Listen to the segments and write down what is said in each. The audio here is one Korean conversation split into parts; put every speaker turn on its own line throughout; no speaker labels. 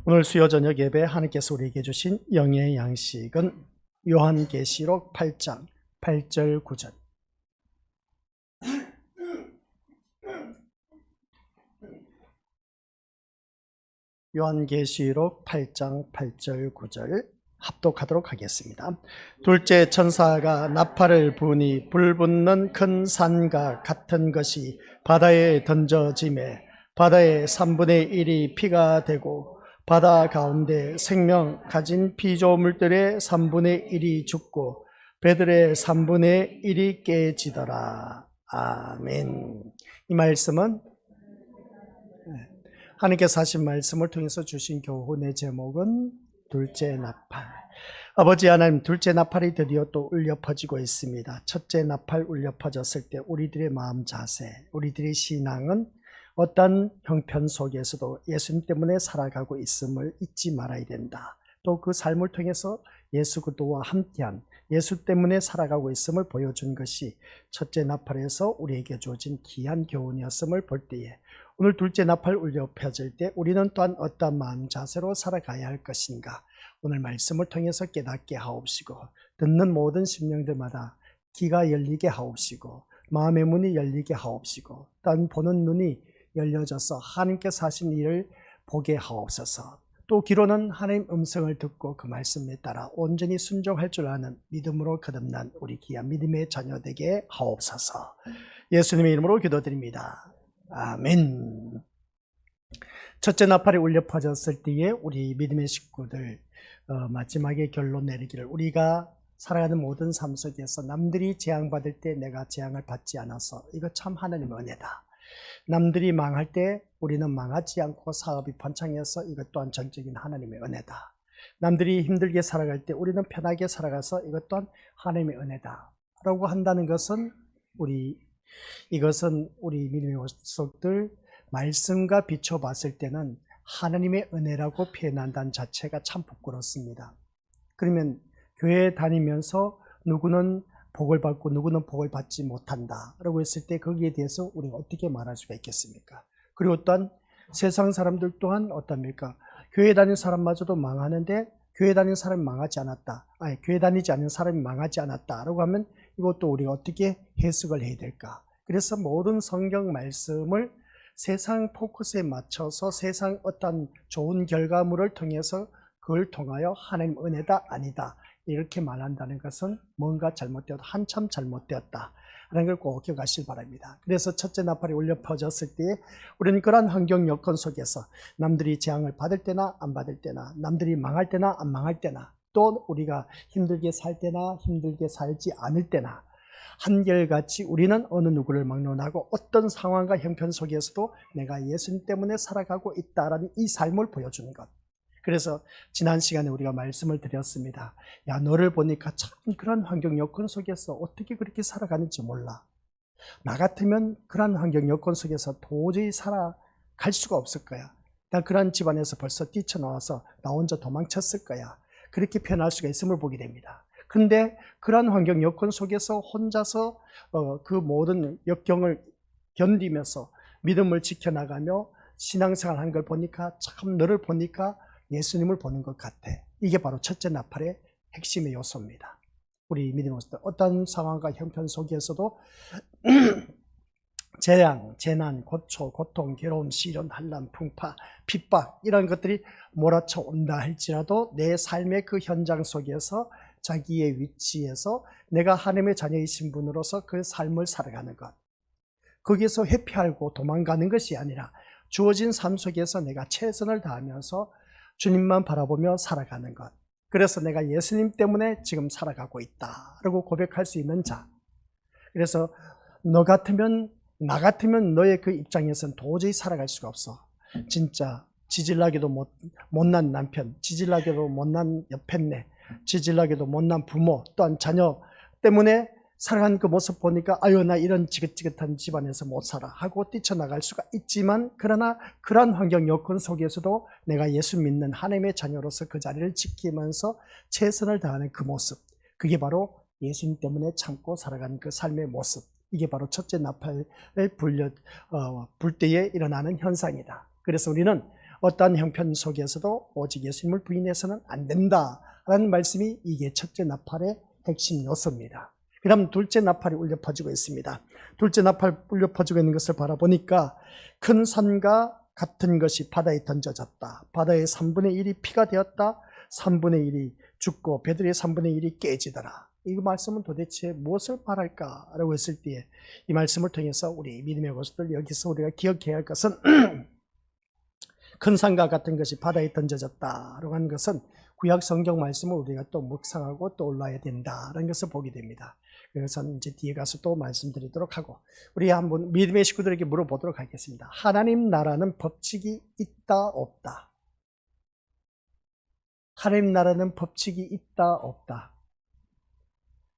오늘 수요 저녁 예배 하나님께서 우리에게 주신 영의 양식은 요한계시록 8장 8절 9절. 요한계시록 8장 8절 9절 합독하도록 하겠습니다. 둘째 천사가 나팔을 부니 불붙는 큰 산과 같은 것이 바다에 던져지매 바다의 3분의 1이 피가 되고 바다 가운데 생명 가진 피조물들의 3분의 1이 죽고 배들의 3분의 1이 깨지더라. 아멘. 이 말씀은 하나님께서 하신 말씀을 통해서 주신 교훈의 제목은 둘째 나팔. 아버지 하나님, 둘째 나팔이 드디어 또 울려 퍼지고 있습니다. 첫째 나팔 울려 퍼졌을 때 우리들의 마음 자세, 우리들의 신앙은 어떤 형편 속에서도 예수님 때문에 살아가고 있음을 잊지 말아야 된다. 또 그 삶을 통해서 예수 그리스도와 함께한 예수 때문에 살아가고 있음을 보여준 것이 첫째 나팔에서 우리에게 주어진 귀한 교훈이었음을 볼 때에 오늘 둘째 나팔 울려 펴질 때 우리는 또한 어떤 마음 자세로 살아가야 할 것인가, 오늘 말씀을 통해서 깨닫게 하옵시고 듣는 모든 심령들마다 귀가 열리게 하옵시고 마음의 문이 열리게 하옵시고 또한 보는 눈이 열려져서 하나님께서 하신 일을 보게 하옵소서. 또 귀로는 하나님 음성을 듣고 그 말씀에 따라 온전히 순종할 줄 아는 믿음으로 거듭난 우리 귀한 믿음의 자녀 되게 하옵소서. 예수님의 이름으로 기도드립니다. 아멘. 첫째 나팔이 울려 퍼졌을 때에 우리 믿음의 식구들 마지막에 결론 내리기를, 우리가 살아가는 모든 삶 속에서 남들이 재앙받을 때 내가 재앙을 받지 않아서 이거 참 하나님의 은혜다. 남들이 망할 때 우리는 망하지 않고 사업이 번창해서 이것 또한 전적인 하나님의 은혜다. 남들이 힘들게 살아갈 때 우리는 편하게 살아가서 이것 또한 하나님의 은혜다 라고 한다는 것은 이것은 우리 믿음의 속들 말씀과 비춰봤을 때는 하나님의 은혜라고 표현한다는 자체가 참 부끄럽습니다. 그러면 교회에 다니면서 누구는 복을 받고 누구는 복을 받지 못한다 라고 했을 때 거기에 대해서 우리가 어떻게 말할 수가 있겠습니까? 그리고 또한 세상 사람들 또한 어떻습니까? 교회 다니는 사람마저도 망하는데 교회 다니는 사람이 망하지 않았다, 교회 다니지 않는 사람이 망하지 않았다 라고 하면 이것도 우리가 어떻게 해석을 해야 될까? 그래서 모든 성경 말씀을 세상 포커스에 맞춰서 세상 어떤 좋은 결과물을 통해서 그걸 통하여 하나님 은혜다 아니다 이렇게 말한다는 것은 뭔가 잘못되었다, 한참 잘못되었다 라는 걸 꼭 기억하시길 바랍니다. 그래서 첫째 나팔이 울려 퍼졌을 때 우리는 그러한 환경 여건 속에서 남들이 재앙을 받을 때나 안 받을 때나, 남들이 망할 때나 안 망할 때나, 또 우리가 힘들게 살 때나 힘들게 살지 않을 때나 한결같이 우리는 어느 누구를 막론하고 어떤 상황과 형편 속에서도 내가 예수님 때문에 살아가고 있다라는 이 삶을 보여주는 것. 그래서 지난 시간에 우리가 말씀을 드렸습니다. 야, 너를 보니까 참 그런 환경 여건 속에서 어떻게 그렇게 살아가는지 몰라. 나 같으면 그런 환경 여건 속에서 도저히 살아갈 수가 없을 거야. 나 그런 집안에서 벌써 뛰쳐나와서 나 혼자 도망쳤을 거야. 그렇게 표현할 수가 있음을 보게 됩니다. 근데 그런 환경 여건 속에서 혼자서 그 모든 역경을 견디면서 믿음을 지켜나가며 신앙생활 하는 걸 보니까 참 너를 보니까 예수님을 보는 것 같아. 이게 바로 첫째 나팔의 핵심의 요소입니다. 우리 믿음으로서 어떤 상황과 형편 속에서도 재앙, 재난, 고초, 고통, 괴로움, 시련, 환난, 풍파, 핍박 이런 것들이 몰아쳐 온다 할지라도 내 삶의 그 현장 속에서 자기의 위치에서 내가 하나님의 자녀이신 분으로서 그 삶을 살아가는 것, 거기에서 회피하고 도망가는 것이 아니라 주어진 삶 속에서 내가 최선을 다하면서 주님만 바라보며 살아가는 것. 그래서 내가 예수님 때문에 지금 살아가고 있다 라고 고백할 수 있는 자. 그래서 나 같으면 너의 그 입장에서는 도저히 살아갈 수가 없어. 진짜 지질나게도 못난 남편, 지질나게도 못난 옆했네, 지질나게도 못난 부모, 또한 자녀 때문에 살아가는 그 모습 보니까 아유 나 이런 지긋지긋한 집안에서 못 살아 하고 뛰쳐나갈 수가 있지만, 그러나 그러한 환경 여건 속에서도 내가 예수 믿는 하나님의 자녀로서 그 자리를 지키면서 최선을 다하는 그 모습, 그게 바로 예수님 때문에 참고 살아가는 그 삶의 모습, 이게 바로 첫째 나팔을 불 때에 일어나는 현상이다. 그래서 우리는 어떠한 형편 속에서도 오직 예수님을 부인해서는 안 된다라는 말씀이 이게 첫째 나팔의 핵심 요소입니다. 그 다음 둘째 나팔이 울려 퍼지고 있습니다. 둘째 나팔 울려 퍼지고 있는 것을 바라보니까 큰 산과 같은 것이 바다에 던져졌다. 바다의 3분의 1이 피가 되었다. 3분의 1이 죽고 배들의 3분의 1이 깨지더라. 이 말씀은 도대체 무엇을 말할까라고 했을 때에 이 말씀을 통해서 우리 믿음의 것들 여기서 우리가 기억해야 할 것은 큰 산과 같은 것이 바다에 던져졌다라고 하는 것은 구약 성경 말씀을 우리가 또 묵상하고 떠올라야 된다라는 것을 보게 됩니다. 그래서 이제 뒤에 가서 또 말씀드리도록 하고 우리 한번 믿음의 식구들에게 물어보도록 하겠습니다. 하나님 나라는 법칙이 있다 없다? 하나님 나라는 법칙이 있다 없다?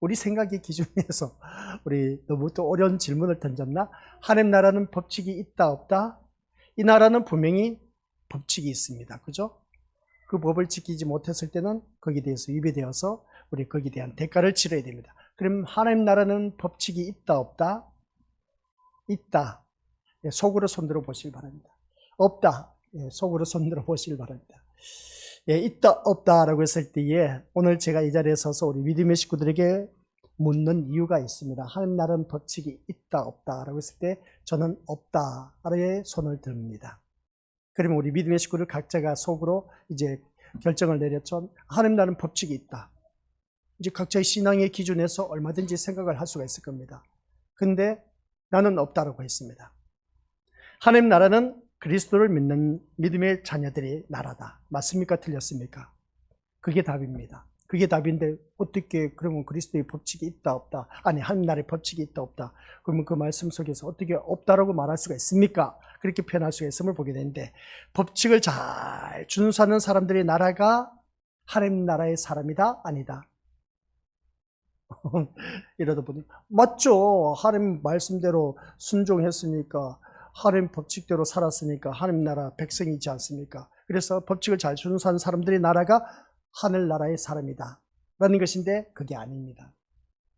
우리 생각의 기준에서 우리 너무 또 어려운 질문을 던졌나? 하나님 나라는 법칙이 있다 없다? 이 나라는 분명히 법칙이 있습니다. 그죠? 그 법을 지키지 못했을 때는 거기에 대해서 위배되어서 우리 거기에 대한 대가를 치러야 됩니다. 그럼 하나님 나라는 법칙이 있다 없다? 있다. 속으로 손들어 보시기 바랍니다. 없다. 속으로 손들어 보시기 바랍니다. 있다 없다라고 했을 때에 오늘 제가 이 자리에 서서 우리 믿음의 식구들에게 묻는 이유가 있습니다. 하나님 나라는 법칙이 있다 없다라고 했을 때 저는 없다라에 손을 듭니다. 그러면 우리 믿음의 식구들 각자가 속으로 이제 결정을 내렸죠. 하나님 나라는 법칙이 있다. 이제 각자의 신앙의 기준에서 얼마든지 생각을 할 수가 있을 겁니다. 근데 나는 없다라고 했습니다. 하나님 나라는 그리스도를 믿는 믿음의 자녀들의 나라다. 맞습니까? 틀렸습니까? 그게 답입니다. 그게 답인데 어떻게 그러면 그리스도의 법칙이 있다 없다? 아니 하나님 나라의 법칙이 있다 없다? 그러면 그 말씀 속에서 어떻게 없다라고 말할 수가 있습니까? 그렇게 표현할 수가 있음을 보게 되는데 법칙을 잘 준수하는 사람들의 나라가 하나님 나라의 사람이다? 아니다? 이러다 보니 맞죠. 하나님 말씀대로 순종했으니까 하나님 법칙대로 살았으니까 하나님 나라 백성이지 않습니까? 그래서 법칙을 잘 준수하는 사람들의 나라가 하늘나라의 사람이다 라는 것인데 그게 아닙니다.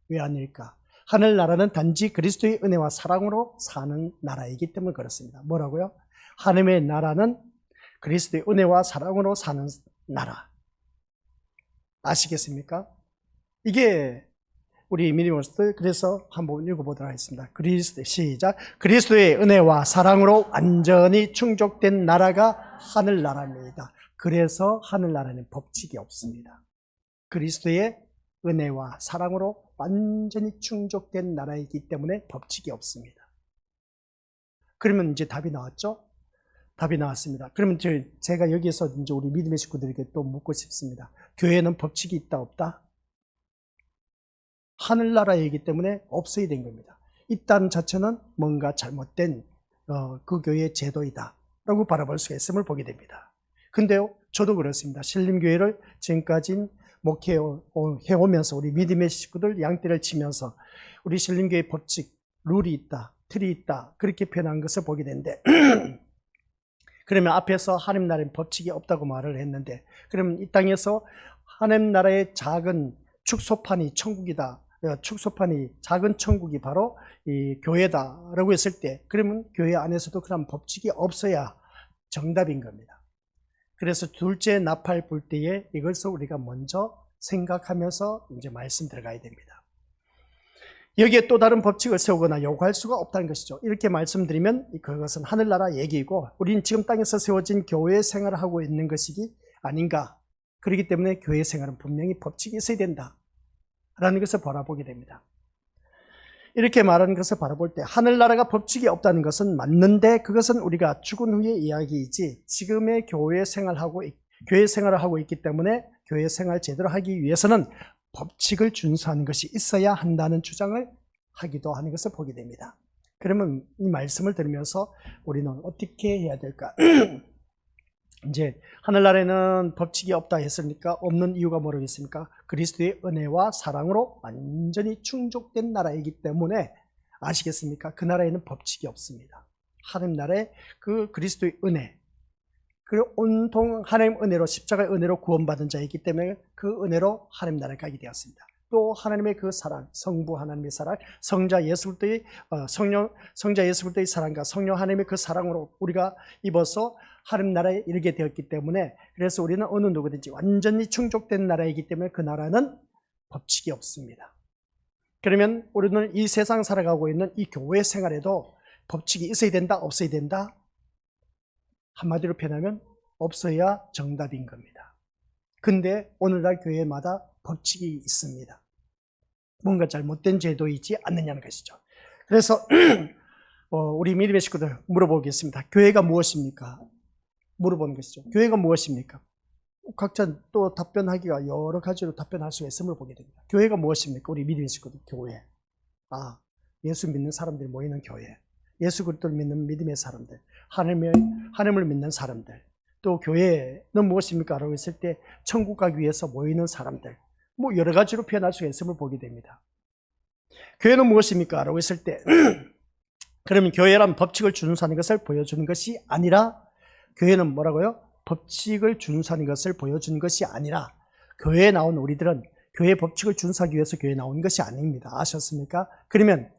왜 아닐까? 하늘나라는 단지 그리스도의 은혜와 사랑으로 사는 나라이기 때문에 그렇습니다. 뭐라고요? 하나님의 나라는 그리스도의 은혜와 사랑으로 사는 나라. 아시겠습니까? 이게 우리 미니머스들 그래서 한번 읽어보도록 하겠습니다. 시작. 그리스도의 은혜와 사랑으로 완전히 충족된 나라가 하늘나라입니다. 그래서 하늘나라는 법칙이 없습니다. 그리스도의 은혜와 사랑으로 완전히 충족된 나라이기 때문에 법칙이 없습니다. 그러면 이제 답이 나왔죠? 답이 나왔습니다. 그러면 제가 여기에서 이제 우리 믿음의 식구들에게 또 묻고 싶습니다. 교회는 법칙이 있다 없다? 하늘나라이기 때문에 없어야 된 겁니다. 있다는 자체는 뭔가 잘못된 그 교회의 제도이다 라고 바라볼 수가 있음을 보게 됩니다. 근데요, 저도 그렇습니다. 신림교회를 지금까지 목회해오면서 우리 믿음의 식구들 양떼를 치면서 우리 신림교회 법칙, 룰이 있다, 틀이 있다 그렇게 표현한 것을 보게 되는데 그러면 앞에서 하나님 나라의 법칙이 없다고 말을 했는데 그러면 이 땅에서 하나님 나라의 작은 축소판이 천국이다. 축소판이 작은 천국이 바로 이 교회다라고 했을 때 그러면 교회 안에서도 그런 법칙이 없어야 정답인 겁니다. 그래서 둘째 나팔 불 때에 이것을 우리가 먼저 생각하면서 이제 말씀 들어가야 됩니다. 여기에 또 다른 법칙을 세우거나 요구할 수가 없다는 것이죠. 이렇게 말씀드리면 그것은 하늘나라 얘기이고 우리는 지금 땅에서 세워진 교회 생활을 하고 있는 것이 아닌가. 그렇기 때문에 교회 생활은 분명히 법칙이 있어야 된다라는 것을 바라보게 됩니다. 이렇게 말하는 것을 바라볼 때 하늘나라가 법칙이 없다는 것은 맞는데 그것은 우리가 죽은 후의 이야기이지 지금의 교회 생활을 하고 있기 때문에 교회 생활 제대로 하기 위해서는 법칙을 준수하는 것이 있어야 한다는 주장을 하기도 하는 것을 보게 됩니다. 그러면 이 말씀을 들으면서 우리는 어떻게 해야 될까? 이제 하늘나라에는 법칙이 없다 했으니까 없는 이유가 뭐겠습니까? 그리스도의 은혜와 사랑으로 완전히 충족된 나라이기 때문에 아시겠습니까? 그 나라에는 법칙이 없습니다. 하늘나라에 그 그리스도의 은혜 그리고 온통 하나님 은혜로 십자가의 은혜로 구원받은 자이기 때문에 그 은혜로 하나님 나라에 가게 되었습니다. 또 하나님의 그 사랑, 성부 하나님의 사랑, 성자 예수 그리스도의 사랑과 성령 하나님의 그 사랑으로 우리가 입어서 하나님 나라에 이르게 되었기 때문에, 그래서 우리는 어느 누구든지 완전히 충족된 나라이기 때문에 그 나라는 법칙이 없습니다. 그러면 우리는 이 세상 살아가고 있는 이 교회 생활에도 법칙이 있어야 된다, 없어야 된다? 한마디로 표현하면 없어야 정답인 겁니다. 근데 오늘날 교회마다 법칙이 있습니다. 뭔가 잘못된 제도이지 않느냐는 것이죠. 그래서 우리 믿음의 식구들 물어보겠습니다. 교회가 무엇입니까? 물어보는 것이죠. 교회가 무엇입니까? 각자 또 답변하기가 여러 가지로 답변할 수가 있음을 보게 됩니다. 교회가 무엇입니까? 우리 믿음의 식구들, 교회. 예수 믿는 사람들이 모이는 교회. 예수 그리스도를 믿는 믿음의 사람들. 하나님을 믿는 사람들. 또 교회는 무엇입니까? 라고 했을 때 천국 가기 위해서 모이는 사람들. 여러 가지로 표현할 수가 있음을 보게 됩니다. 교회는 무엇입니까? 라고 했을 때 그러면 교회란 법칙을 준수하는 것을 보여주는 것이 아니라, 교회는 뭐라고요? 법칙을 준수하는 것을 보여주는 것이 아니라, 교회에 나온 우리들은 교회 법칙을 준수하기 위해서 교회에 나온 것이 아닙니다. 아셨습니까? 그러면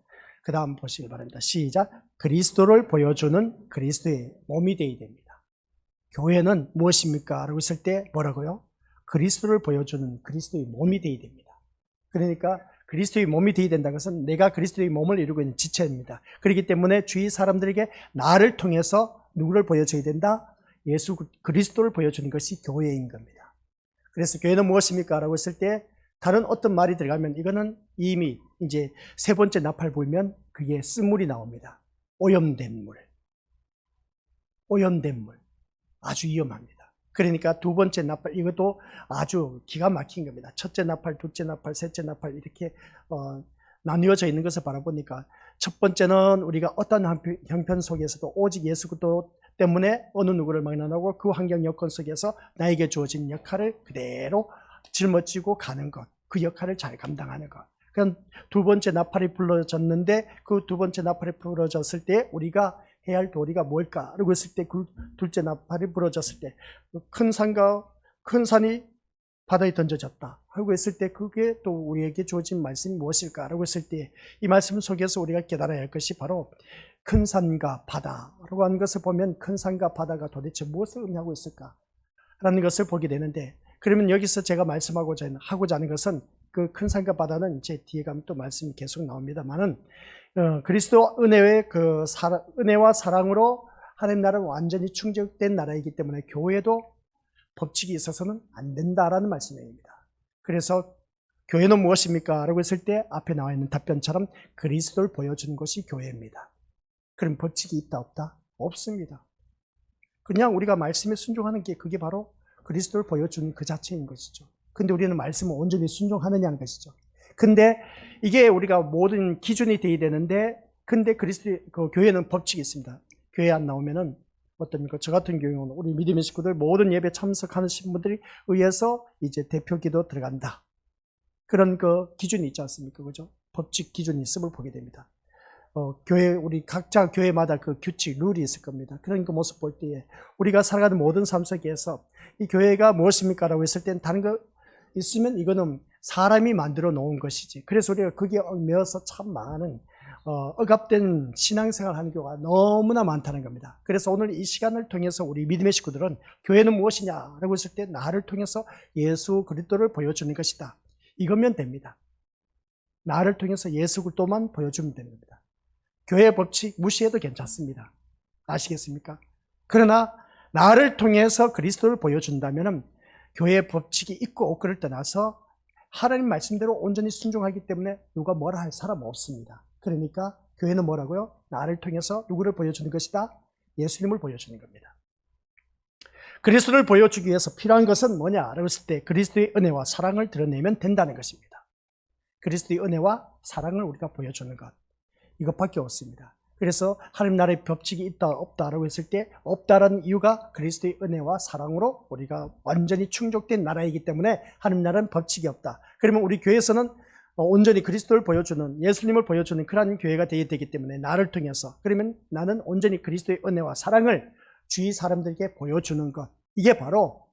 그 다음 보시기 바랍니다. 시작. 그리스도를 보여주는 그리스도의 몸이 되어야 됩니다. 교회는 무엇입니까? 라고 했을 때 뭐라고요? 그리스도를 보여주는 그리스도의 몸이 되어야 됩니다. 그러니까 그리스도의 몸이 되어야 된다는 것은 내가 그리스도의 몸을 이루고 있는 지체입니다. 그렇기 때문에 주위 사람들에게 나를 통해서 누구를 보여줘야 된다? 예수 그리스도를 보여주는 것이 교회인 겁니다. 그래서 교회는 무엇입니까? 라고 했을 때 다른 어떤 말이 들어가면 이거는 이미 이제 세 번째 나팔 불면 그게 쓴물이 나옵니다. 오염된 물. 오염된 물. 아주 위험합니다. 그러니까 두 번째 나팔, 이것도 아주 기가 막힌 겁니다. 첫째 나팔, 둘째 나팔, 셋째 나팔 이렇게 나뉘어져 있는 것을 바라보니까 첫 번째는 우리가 어떤 형편 속에서도 오직 예수 그리스도 때문에 어느 누구를 만나고 그 환경 여건 속에서 나에게 주어진 역할을 그대로 짊어지고 가는 것, 그 역할을 잘 감당하는 것. 그럼 두 번째 나팔이 불러졌는데 그 두 번째 나팔이 불어졌을 때 우리가 해야 할 도리가 뭘까? 라고 했을 때 그 둘째 나팔이 불어졌을 때 큰 산이 바다에 던져졌다 하고 했을 때 그게 또 우리에게 주어진 말씀이 무엇일까? 라고 했을 때 이 말씀 속에서 우리가 깨달아야 할 것이 바로 큰 산과 바다라고 하는 것을 보면 큰 산과 바다가 도대체 무엇을 의미하고 있을까? 라는 것을 보게 되는데, 그러면 여기서 제가 말씀하고자 하는 것은 그 큰 산과 바다는 이제 뒤에 가면 또 말씀이 계속 나옵니다만은 그리스도 은혜의 은혜와 사랑으로 하나님 나라는 완전히 충족된 나라이기 때문에 교회도 법칙이 있어서는 안 된다라는 말씀입니다. 그래서 교회는 무엇입니까? 라고 했을 때 앞에 나와 있는 답변처럼 그리스도를 보여주는 것이 교회입니다. 그럼 법칙이 있다 없다? 없습니다. 그냥 우리가 말씀에 순종하는 게 그게 바로 그리스도를 보여주는 그 자체인 것이죠. 근데 우리는 말씀을 온전히 순종하느냐는 것이죠. 근데 이게 우리가 모든 기준이 되어야 되는데, 근데 그 교회는 법칙이 있습니다. 교회 안 나오면은 어떻습니까? 저 같은 경우는 우리 믿음의 식구들 모든 예배 참석하는 분들이 의해서 이제 대표 기도 들어간다. 그런 그 기준이 있지 않습니까? 그죠? 법칙 기준이 있음을 보게 됩니다. 우리 각자 교회마다 그 규칙, 룰이 있을 겁니다. 그런 그 모습 볼 때에 우리가 살아가는 모든 삶 속에서 이 교회가 무엇입니까? 라고 했을 때는 다른 거 있으면 이거는 사람이 만들어 놓은 것이지. 그래서 우리가 그게 얽매여서 참 많은 억압된 신앙생활 하는 경우가 너무나 많다는 겁니다. 그래서 오늘 이 시간을 통해서 우리 믿음의 식구들은 교회는 무엇이냐라고 했을 때 나를 통해서 예수 그리스도를 보여주는 것이다. 이거면 됩니다. 나를 통해서 예수 그리스도만 보여주면 됩니다. 교회 법칙 무시해도 괜찮습니다. 아시겠습니까? 그러나 나를 통해서 그리스도를 보여준다면 교회 법칙이 있고 없고를 떠나서 하나님 말씀대로 온전히 순종하기 때문에 누가 뭐라 할 사람 없습니다. 그러니까 교회는 뭐라고요? 나를 통해서 누구를 보여주는 것이다? 예수님을 보여주는 겁니다. 그리스도를 보여주기 위해서 필요한 것은 뭐냐라고 했을 때 그리스도의 은혜와 사랑을 드러내면 된다는 것입니다. 그리스도의 은혜와 사랑을 우리가 보여주는 것, 이것밖에 없습니다. 그래서 하나님 나라의 법칙이 있다 없다라고 했을 때 없다라는 이유가 그리스도의 은혜와 사랑으로 우리가 완전히 충족된 나라이기 때문에 하나님 나라는 법칙이 없다. 그러면 우리 교회에서는 온전히 그리스도를 보여주는, 예수님을 보여주는 그런 교회가 되어야 되기 때문에 나를 통해서, 그러면 나는 온전히 그리스도의 은혜와 사랑을 주위 사람들에게 보여주는 것, 이게 바로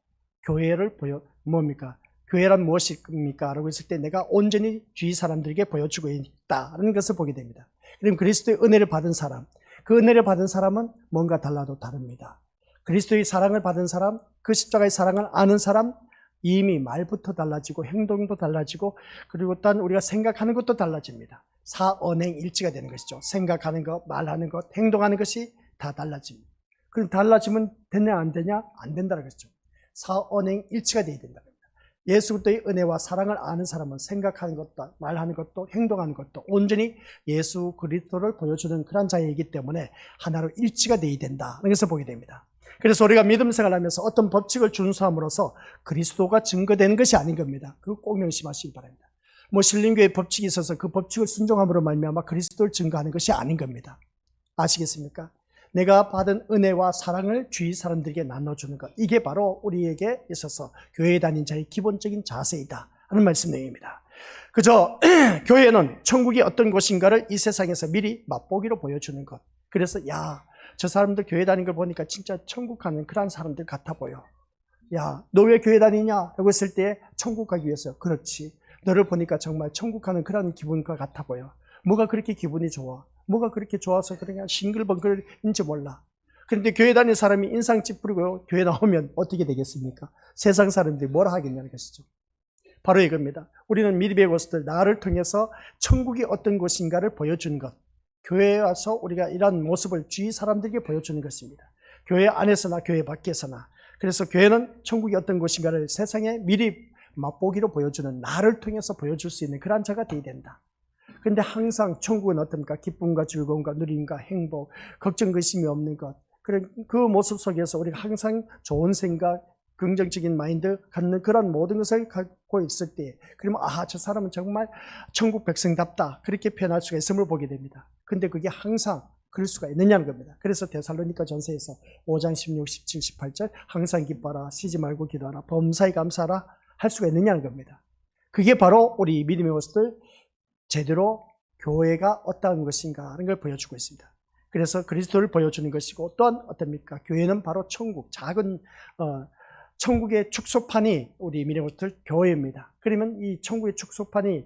교회를 뭡니까? 교회란 무엇입니까? 라고 했을 때 내가 온전히 주위 사람들에게 보여주고 있다는 것을 보게 됩니다. 그럼 그리스도의 은혜를 받은 사람, 그 은혜를 받은 사람은 뭔가 달라도 다릅니다. 그리스도의 사랑을 받은 사람, 그 십자가의 사랑을 아는 사람, 이미 말부터 달라지고 행동도 달라지고 그리고 또한 우리가 생각하는 것도 달라집니다. 사언행일치가 되는 것이죠. 생각하는 것, 말하는 것, 행동하는 것이 다 달라집니다. 그럼 달라지면 되냐 안 되냐? 안 된다는 것이죠. 사언행일치가 되어야 된다. 예수 그리스도의 은혜와 사랑을 아는 사람은 생각하는 것도 말하는 것도 행동하는 것도 온전히 예수 그리스도를 보여주는 그런 자이기 때문에 하나로 일치가 되어야 된다는 것을 보게 됩니다. 그래서 우리가 믿음 생활하면서 어떤 법칙을 준수함으로써 그리스도가 증거되는 것이 아닌 겁니다. 그거 꼭 명심하시기 바랍니다. 신림교회 법칙이 있어서 그 법칙을 순종함으로 말미암아 그리스도를 증거하는 것이 아닌 겁니다. 아시겠습니까? 내가 받은 은혜와 사랑을 주위 사람들에게 나눠주는 것, 이게 바로 우리에게 있어서 교회에 다닌 자의 기본적인 자세이다 하는 말씀 내용입니다. 그저 교회는 천국이 어떤 곳인가를 이 세상에서 미리 맛보기로 보여주는 것. 그래서 저 사람들 교회 다니는 걸 보니까 진짜 천국 가는 그런 사람들 같아 보여. 너 왜 교회 다니냐? 라고 했을 때 천국 가기 위해서. 그렇지. 너를 보니까 정말 천국 가는 그런 기분과 같아 보여. 뭐가 그렇게 기분이 좋아? 뭐가 그렇게 좋아서 그냥 싱글벙글인지 몰라. 그런데 교회 다니는 사람이 인상 찌푸리고 교회 나오면 어떻게 되겠습니까? 세상 사람들이 뭐라 하겠냐는 것이죠. 바로 이겁니다. 우리는 믿음의 것들, 나를 통해서 천국이 어떤 곳인가를 보여주는 것. 교회에 와서 우리가 이런 모습을 주위 사람들에게 보여주는 것입니다. 교회 안에서나 교회 밖에서나. 그래서 교회는 천국이 어떤 곳인가를 세상에 미리 맛보기로 보여주는, 나를 통해서 보여줄 수 있는 그런 자가 되어야 된다. 그런데 항상 천국은 어떻습니까? 기쁨과 즐거움과 누림과 행복, 걱정 근심이 없는 것. 그 모습 속에서 우리가 항상 좋은 생각, 긍정적인 마인드 갖는 그런 모든 것을 갖고 있을 때, 그러면 저 사람은 정말 천국 백성답다, 그렇게 표현할 수가 있음을 보게 됩니다. 근데 그게 항상 그럴 수가 있느냐는 겁니다. 그래서 데살로니가 전서에서 5장 16, 17, 18절 항상 기뻐하라, 쉬지 말고 기도하라, 범사에 감사하라 할 수가 있느냐는 겁니다. 그게 바로 우리 믿음의 모습들 제대로 교회가 어떠한 것인가 하는 걸 보여주고 있습니다. 그래서 그리스도를 보여주는 것이고, 또한 어떻습니까? 교회는 바로 천국, 작은 천국의 축소판이 우리 믿음의 모습들 교회입니다. 그러면 이 천국의 축소판이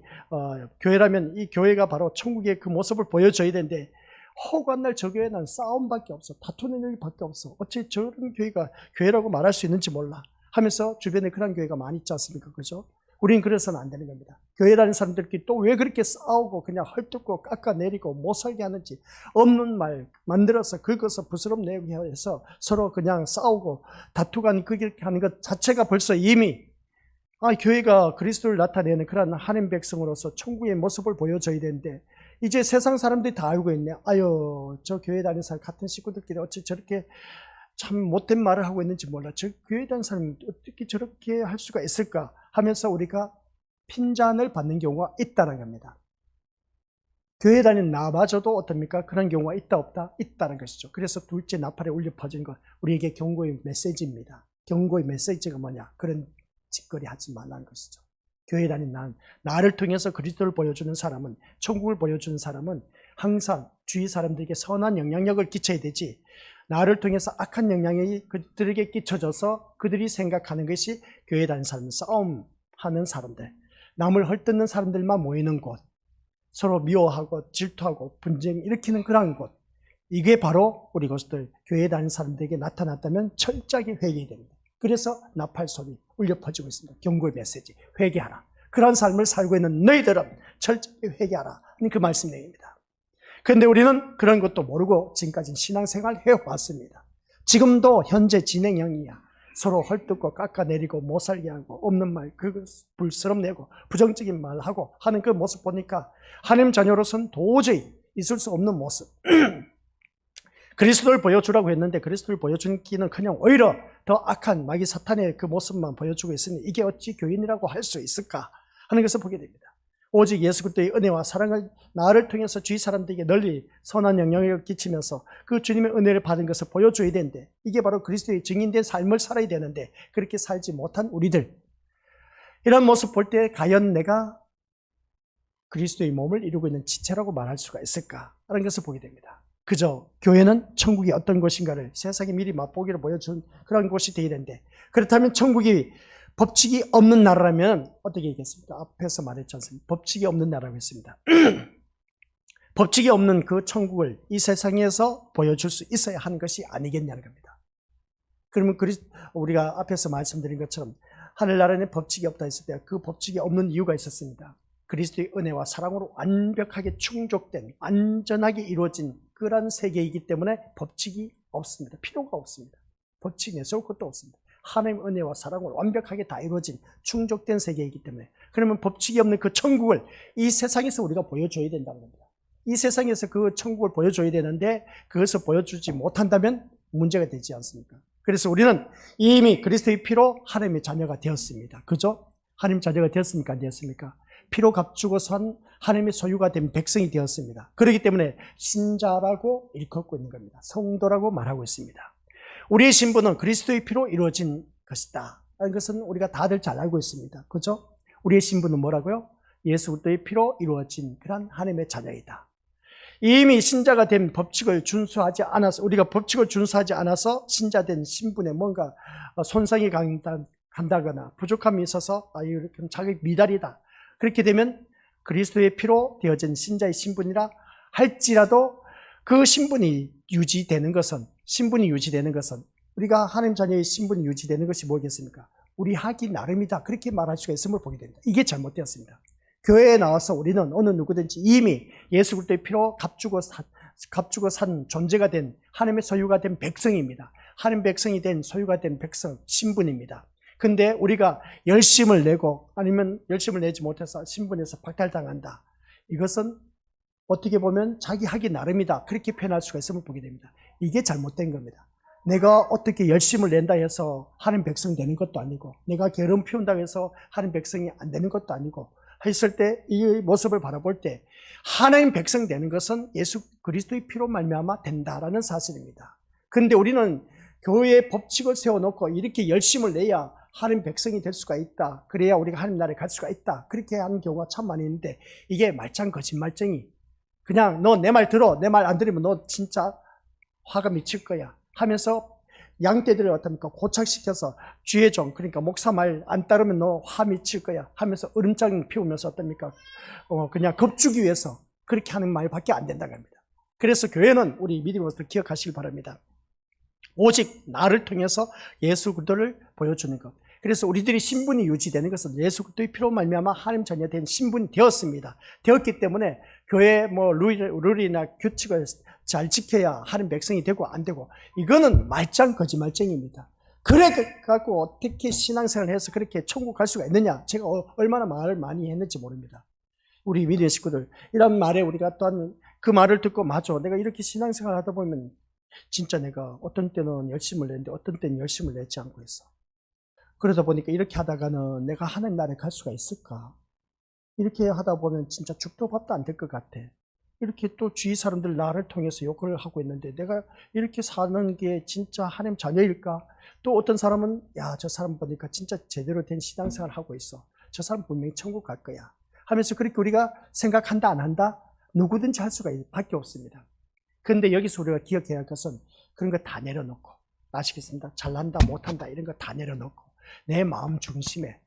교회라면 이 교회가 바로 천국의 그 모습을 보여줘야 되는데, 허구한 저 교회는 싸움밖에 없어, 다투는 일밖에 없어, 어째 저런 교회가 교회라고 말할 수 있는지 몰라 하면서 주변에 그런 교회가 많이 있지 않습니까? 그죠? 우리는 그래서는 안 되는 겁니다. 교회 다니는 사람들끼리 또 왜 그렇게 싸우고 그냥 헐뜯고 깎아내리고 못 살게 하는지, 없는 말 만들어서 긁어서 부스럼내게 해서 서로 그냥 싸우고 다투고 그렇게 하는 것 자체가 벌써 이미 교회가 그리스도를 나타내는 그런 하나님 백성으로서 천국의 모습을 보여줘야 되는데, 이제 세상 사람들이 다 알고 있네. 저 교회 다니는 사람 같은 식구들끼리 어찌 저렇게 참 못된 말을 하고 있는지 몰라. 저 교회 다니는 사람이 어떻게 저렇게 할 수가 있을까 하면서 우리가 핀잔을 받는 경우가 있다는 겁니다. 교회 다니는 나마저도 어떻습니까? 그런 경우가 있다 없다? 있다는 것이죠. 그래서 둘째 나팔에 울려 퍼진 것, 우리에게 경고의 메시지입니다. 경고의 메시지가 뭐냐? 그런 짓거리 하지 말라는 것이죠. 교회 다니는 나를 통해서 그리스도를 보여주는 사람은, 천국을 보여주는 사람은 항상 주위 사람들에게 선한 영향력을 끼쳐야 되지, 나를 통해서 악한 영향이 그들에게 끼쳐져서 그들이 생각하는 것이 교회 다니는 사람, 싸움하는 사람들, 남을 헐뜯는 사람들만 모이는 곳, 서로 미워하고 질투하고 분쟁 일으키는 그런 곳, 이게 바로 우리 것들 교회 다니는 사람들에게 나타났다면 철저하게 회개해야 됩니다. 그래서 나팔 소리 울려 퍼지고 있습니다. 경고의 메시지, 회개하라. 그런 삶을 살고 있는 너희들은 철저하게 회개하라 하는 그 말씀 내용입니다. 그런데 우리는 그런 것도 모르고 지금까지 신앙생활 해왔습니다. 지금도 현재 진행형이야. 서로 헐뜯고 깎아내리고 못살게 하고 없는 말 불스럽내고 부정적인 말하고 하는 그 모습 보니까 하나님 자녀로서는 도저히 있을 수 없는 모습. 그리스도를 보여주라고 했는데 그리스도를 보여주기는 그냥 오히려 더 악한 마귀 사탄의 그 모습만 보여주고 있으니 이게 어찌 교인이라고 할 수 있을까 하는 것을 보게 됩니다. 오직 예수 그리스도의 은혜와 사랑을 나를 통해서 주위 사람들에게 널리 선한 영향력을 끼치면서 그 주님의 은혜를 받은 것을 보여줘야 되는데, 이게 바로 그리스도의 증인된 삶을 살아야 되는데 그렇게 살지 못한 우리들, 이런 모습 볼 때 과연 내가 그리스도의 몸을 이루고 있는 지체라고 말할 수가 있을까 하는 것을 보게 됩니다. 그저 교회는 천국이 어떤 곳인가를 세상에 미리 맛보기로 보여준 그런 곳이 되어야 되는데, 그렇다면 천국이 법칙이 없는 나라라면 어떻게 얘기했습니까? 앞에서 말했지 않습니까? 법칙이 없는 나라라고 했습니다. 법칙이 없는 그 천국을 이 세상에서 보여줄 수 있어야 하는 것이 아니겠냐는 겁니다. 그러면 우리가 앞에서 말씀드린 것처럼 하늘나라에는 법칙이 없다 했을 때 그 법칙이 없는 이유가 있었습니다. 그리스도의 은혜와 사랑으로 완벽하게 충족된, 완전하게 이루어진 그런 세계이기 때문에 법칙이 없습니다. 필요가 없습니다. 법칙 내세울 것도 없습니다. 하나님의 은혜와 사랑으로 완벽하게 다 이루어진 충족된 세계이기 때문에, 그러면 법칙이 없는 그 천국을 이 세상에서 우리가 보여줘야 된다는 겁니다. 이 세상에서 그 천국을 보여줘야 되는데 그것을 보여주지 못한다면 문제가 되지 않습니까? 그래서 우리는 이미 그리스도의 피로 하나님의 자녀가 되었습니다. 그죠? 하나님 자녀가 되었습니까? 안 되었습니까? 피로 값주고 산 하나님의 소유가 된 백성이 되었습니다. 그렇기 때문에 신자라고 일컫고 있는 겁니다. 성도라고 말하고 있습니다. 우리의 신분은 그리스도의 피로 이루어진 것이다. 이것은 우리가 다들 잘 알고 있습니다. 그죠? 우리의 신분은 뭐라고요? 예수 그리스도의 피로 이루어진 그런 하나님의 자녀이다. 이미 신자가 된 법칙을 준수하지 않아서, 우리가 법칙을 준수하지 않아서 신자된 신분에 뭔가 손상이 간다거나 부족함이 있어서 이렇게 자기 미달이다. 그렇게 되면 그리스도의 피로 되어진 신자의 신분이라 할지라도 그 신분이 유지되는 것은 우리가 하나님 자녀의 신분이 유지되는 것이 뭐겠습니까? 우리 하기 나름이다. 그렇게 말할 수가 있음을 보게 됩니다. 이게 잘못되었습니다. 교회에 나와서 우리는 어느 누구든지 이미 예수 그리스도의 피로 값주고 산 존재가 된 하나님의 소유가 된 백성입니다. 하나님 백성이 된 소유가 된 백성, 신분입니다. 근데 우리가 열심을 내고 아니면 열심을 내지 못해서 신분에서 박탈당한다. 이것은 어떻게 보면 자기 하기 나름이다. 그렇게 표현할 수가 있음을 보게 됩니다. 이게 잘못된 겁니다. 내가 어떻게 열심을 낸다 해서 하나님 백성이 되는 것도 아니고, 내가 게으름 피운다고 해서 하나님 백성이 안 되는 것도 아니고, 했을 때 이 모습을 바라볼 때 하나님 백성 되는 것은 예수 그리스도의 피로 말미암아 된다라는 사실입니다. 그런데 우리는 교회의 법칙을 세워놓고 이렇게 열심을 내야 하나님 백성이 될 수가 있다. 그래야 우리가 하나님 나라에 갈 수가 있다. 그렇게 하는 경우가 참 많이 있는데, 이게 말짱 거짓말쟁이. 그냥 너 내 말 들어. 내 말 안 들으면 너 진짜 화가 미칠 거야 하면서 양떼들을 어떻습니까? 고착시켜서 쥐의종, 그러니까 목사 말 안 따르면 너 화 미칠 거야 하면서 으름장 피우면서 어떻습니까? 그냥 겁주기 위해서 그렇게 하는 말밖에 안 된다고 합니다. 그래서 교회는 우리 믿음으로서 기억하시길 바랍니다. 오직 나를 통해서 예수 그리스도를 보여주는 것. 그래서 우리들이 신분이 유지되는 것은 예수 그리스도의 피로 말미암아 하나님 자녀 된 신분이 되었습니다. 되었기 때문에 교회 룰이나 규칙을 잘 지켜야 하나님 백성이 되고 안 되고, 이거는 말짱 거짓말쟁이입니다. 그래 갖고 어떻게 신앙생활을 해서 그렇게 천국 갈 수가 있느냐? 제가 얼마나 말을 많이 했는지 모릅니다. 우리 믿음의 식구들, 이런 말에 우리가 또한 그 말을 듣고, 맞아, 내가 이렇게 신앙생활 하다 보면 진짜 내가 어떤 때는 열심을 내는데 어떤 때는 열심을 내지 않고 있어. 그러다 보니까 이렇게 하다가는 내가 하나님 나라에 갈 수가 있을까? 이렇게 하다 보면 진짜 죽도 밥도 안 될 것 같아. 이렇게 또 주위 사람들 나를 통해서 욕을 하고 있는데 내가 이렇게 사는 게 진짜 하나님 자녀일까? 또 어떤 사람은 야, 저 사람 보니까 진짜 제대로 된 신앙생활 하고 있어. 저 사람 분명히 천국 갈 거야 하면서 그렇게 우리가 생각한다 안 한다? 누구든지 할 수가 밖에 없습니다. 그런데 여기서 우리가 기억해야 할 것은 그런 거 다 내려놓고, 아시겠습니다? 잘난다 못한다 이런 거 다 내려놓고 내 마음 중심에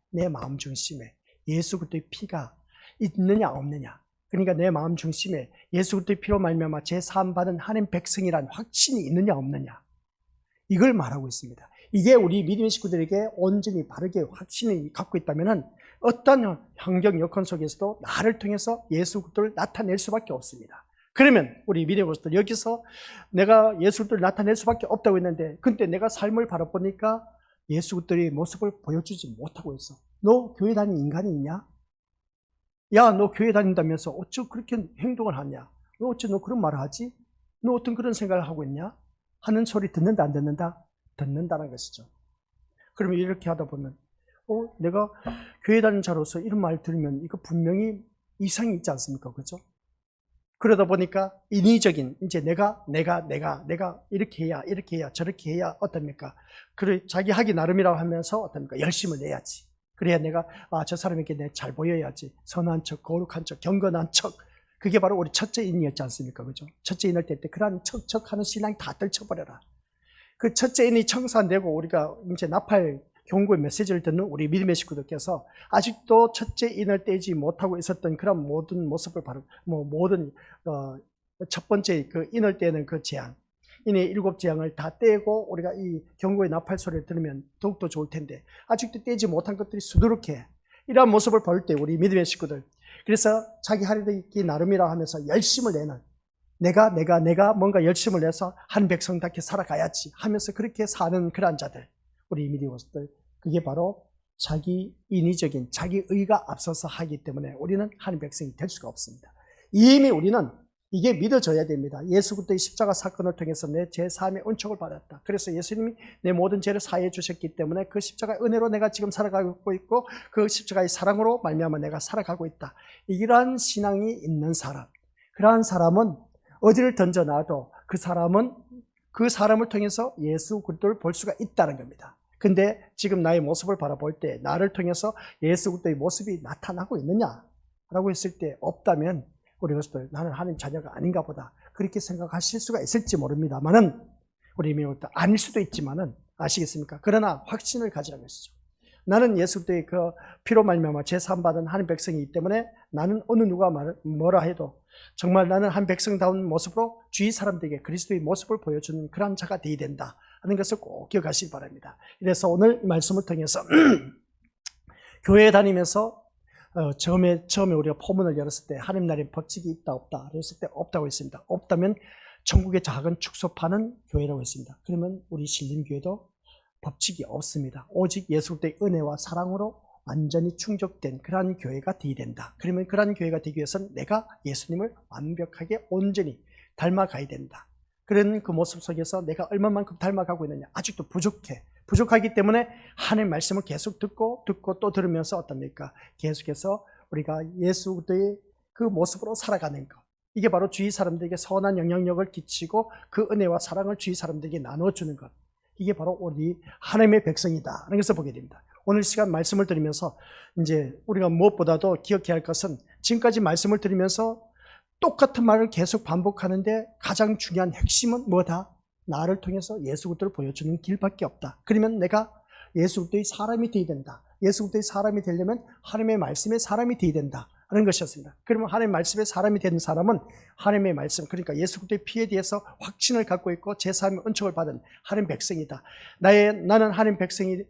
예수 그리스도의 피가 있느냐 없느냐, 그러니까 내 마음 중심에 예수 그리스도의 피로 말미암아 제사함 받은 하나님 백성이란 확신이 있느냐 없느냐, 이걸 말하고 있습니다. 이게 우리 믿음의 식구들에게 온전히 바르게 확신을 갖고 있다면 어떤 환경 여건 속에서도 나를 통해서 예수 그리스도를 나타낼 수밖에 없습니다. 그러면 우리 믿음의 식구들, 여기서 내가 예수 그리스도를 나타낼 수밖에 없다고 했는데, 근데 내가 삶을 바라보니까 예수 그리스도의 모습을 보여주지 못하고 있어. 너 교회 다니는 인간이 있냐? 야, 너 교회 다닌다면서 어쩌 그렇게 행동을 하냐? 너 어째 너 그런 말을 하지? 너 어떤 그런 생각을 하고 있냐? 하는 소리 듣는다 안 듣는다? 듣는다는 것이죠. 그러면 이렇게 하다 보면 내가 교회 다니는 자로서 이런 말 들으면 이거 분명히 이상이 있지 않습니까? 그렇죠? 그러다 보니까 인위적인, 이제 내가 이렇게 해야 저렇게 해야 어떻습니까? 그래, 자기 하기 나름이라고 하면서 어떻습니까? 열심을 내야지. 그래야 내가 저 사람에게 내 잘 보여야지. 선한 척, 거룩한 척, 경건한 척. 그게 바로 우리 첫째 인이었지 않습니까? 그죠? 첫째 인할 때 그런 척척하는 신앙이 다 떨쳐버려라. 그 첫째 인이 청소 안 되고 우리가 이제 나팔 경고의 메시지를 듣는 우리 믿음의 식구들께서 아직도 첫째 인을 떼지 못하고 있었던 그런 모든 모습을 바로 모든 첫 번째 그 인을 떼는 그 재앙, 이내 7재앙을 다 떼고 우리가 이 경고의 나팔 소리를 들으면 더욱더 좋을 텐데 아직도 떼지 못한 것들이 수두룩해. 이러한 모습을 볼 때 우리 믿음의 식구들, 그래서 자기 하려기 나름이라 하면서 열심을 내는, 내가 뭔가 열심을 내서 한 백성답게 살아가야지 하면서 그렇게 사는 그러한 자들, 우리 믿음의 식구들, 그게 바로 자기 인위적인 자기 의가 앞서서 하기 때문에 우리는 한 백성이 될 수가 없습니다. 이미 우리는 이게 믿어져야 됩니다. 예수 그리스도의 십자가 사건을 통해서 내 제3의 은총을 받았다. 그래서 예수님이 내 모든 죄를 사해 주셨기 때문에 그 십자가의 은혜로 내가 지금 살아가고 있고 그 십자가의 사랑으로 말미암아 내가 살아가고 있다. 이러한 신앙이 있는 사람, 그러한 사람은 어디를 던져놔도 그 사람을 통해서 예수 그리스도를 볼 수가 있다는 겁니다. 근데 지금 나의 모습을 바라볼 때 나를 통해서 예수 그리스도의 모습이 나타나고 있느냐라고 했을 때 없다면 우리 것들 나는 하나님 자녀가 아닌가 보다 그렇게 생각하실 수가 있을지 모릅니다만은 우리 믿음도 아닐 수도 있지만은 아시겠습니까? 그러나 확신을 가지라는 것이죠. 나는 예수 그리스도의 그 피로 말미암아 제사함 받은 하나님 백성이기 때문에 나는 어느 누가 뭐라 해도 정말 나는 한 백성다운 모습으로 주위 사람들에게 그리스도의 모습을 보여주는 그런 자가 되어야 된다 하는 것을 꼭 기억하시기 바랍니다. 그래서 오늘 이 말씀을 통해서 교회에 다니면서 처음에 우리가 포문을 열었을 때 하나님 나라의 법칙이 있다 없다 그랬을 때 없다고 했습니다. 없다면 천국의 작은 축소파는 교회라고 했습니다. 그러면 우리 신림교회도 법칙이 없습니다. 오직 예수 그리스도의 은혜와 사랑으로 완전히 충족된 그러한 교회가 되어야 된다. 그러면 그러한 교회가 되기 위해서는 내가 예수님을 완벽하게 온전히 닮아가야 된다. 그런 그 모습 속에서 내가 얼마만큼 닮아가고 있느냐, 아직도 부족하기 때문에 하나님의 말씀을 계속 듣고 또 들으면서 어떻습니까? 계속해서 우리가 예수 그리스도의 그 모습으로 살아가는 것, 이게 바로 주위 사람들에게 선한 영향력을 끼치고 그 은혜와 사랑을 주위 사람들에게 나눠주는 것, 이게 바로 우리 하나님의 백성이다 하는 것을 보게 됩니다. 오늘 시간 말씀을 들으면서 이제 우리가 무엇보다도 기억해야 할 것은 지금까지 말씀을 들으면서 똑같은 말을 계속 반복하는데 가장 중요한 핵심은 뭐다? 나를 통해서 예수 그리스도를 보여주는 길밖에 없다. 그러면 내가 예수 그리스도의 사람이 되어야 된다. 예수 그리스도의 사람이 되려면 하나님의 말씀의 사람이 되어야 된다 하는 것이었습니다. 그러면 하나님의 말씀의 사람이 되는 사람은 하나님의 말씀, 그러니까 예수 그리스도의 피에 대해서 확신을 갖고 있고 제3의 은총을 받은 하나님 백성이다. 나는 하나님 백성이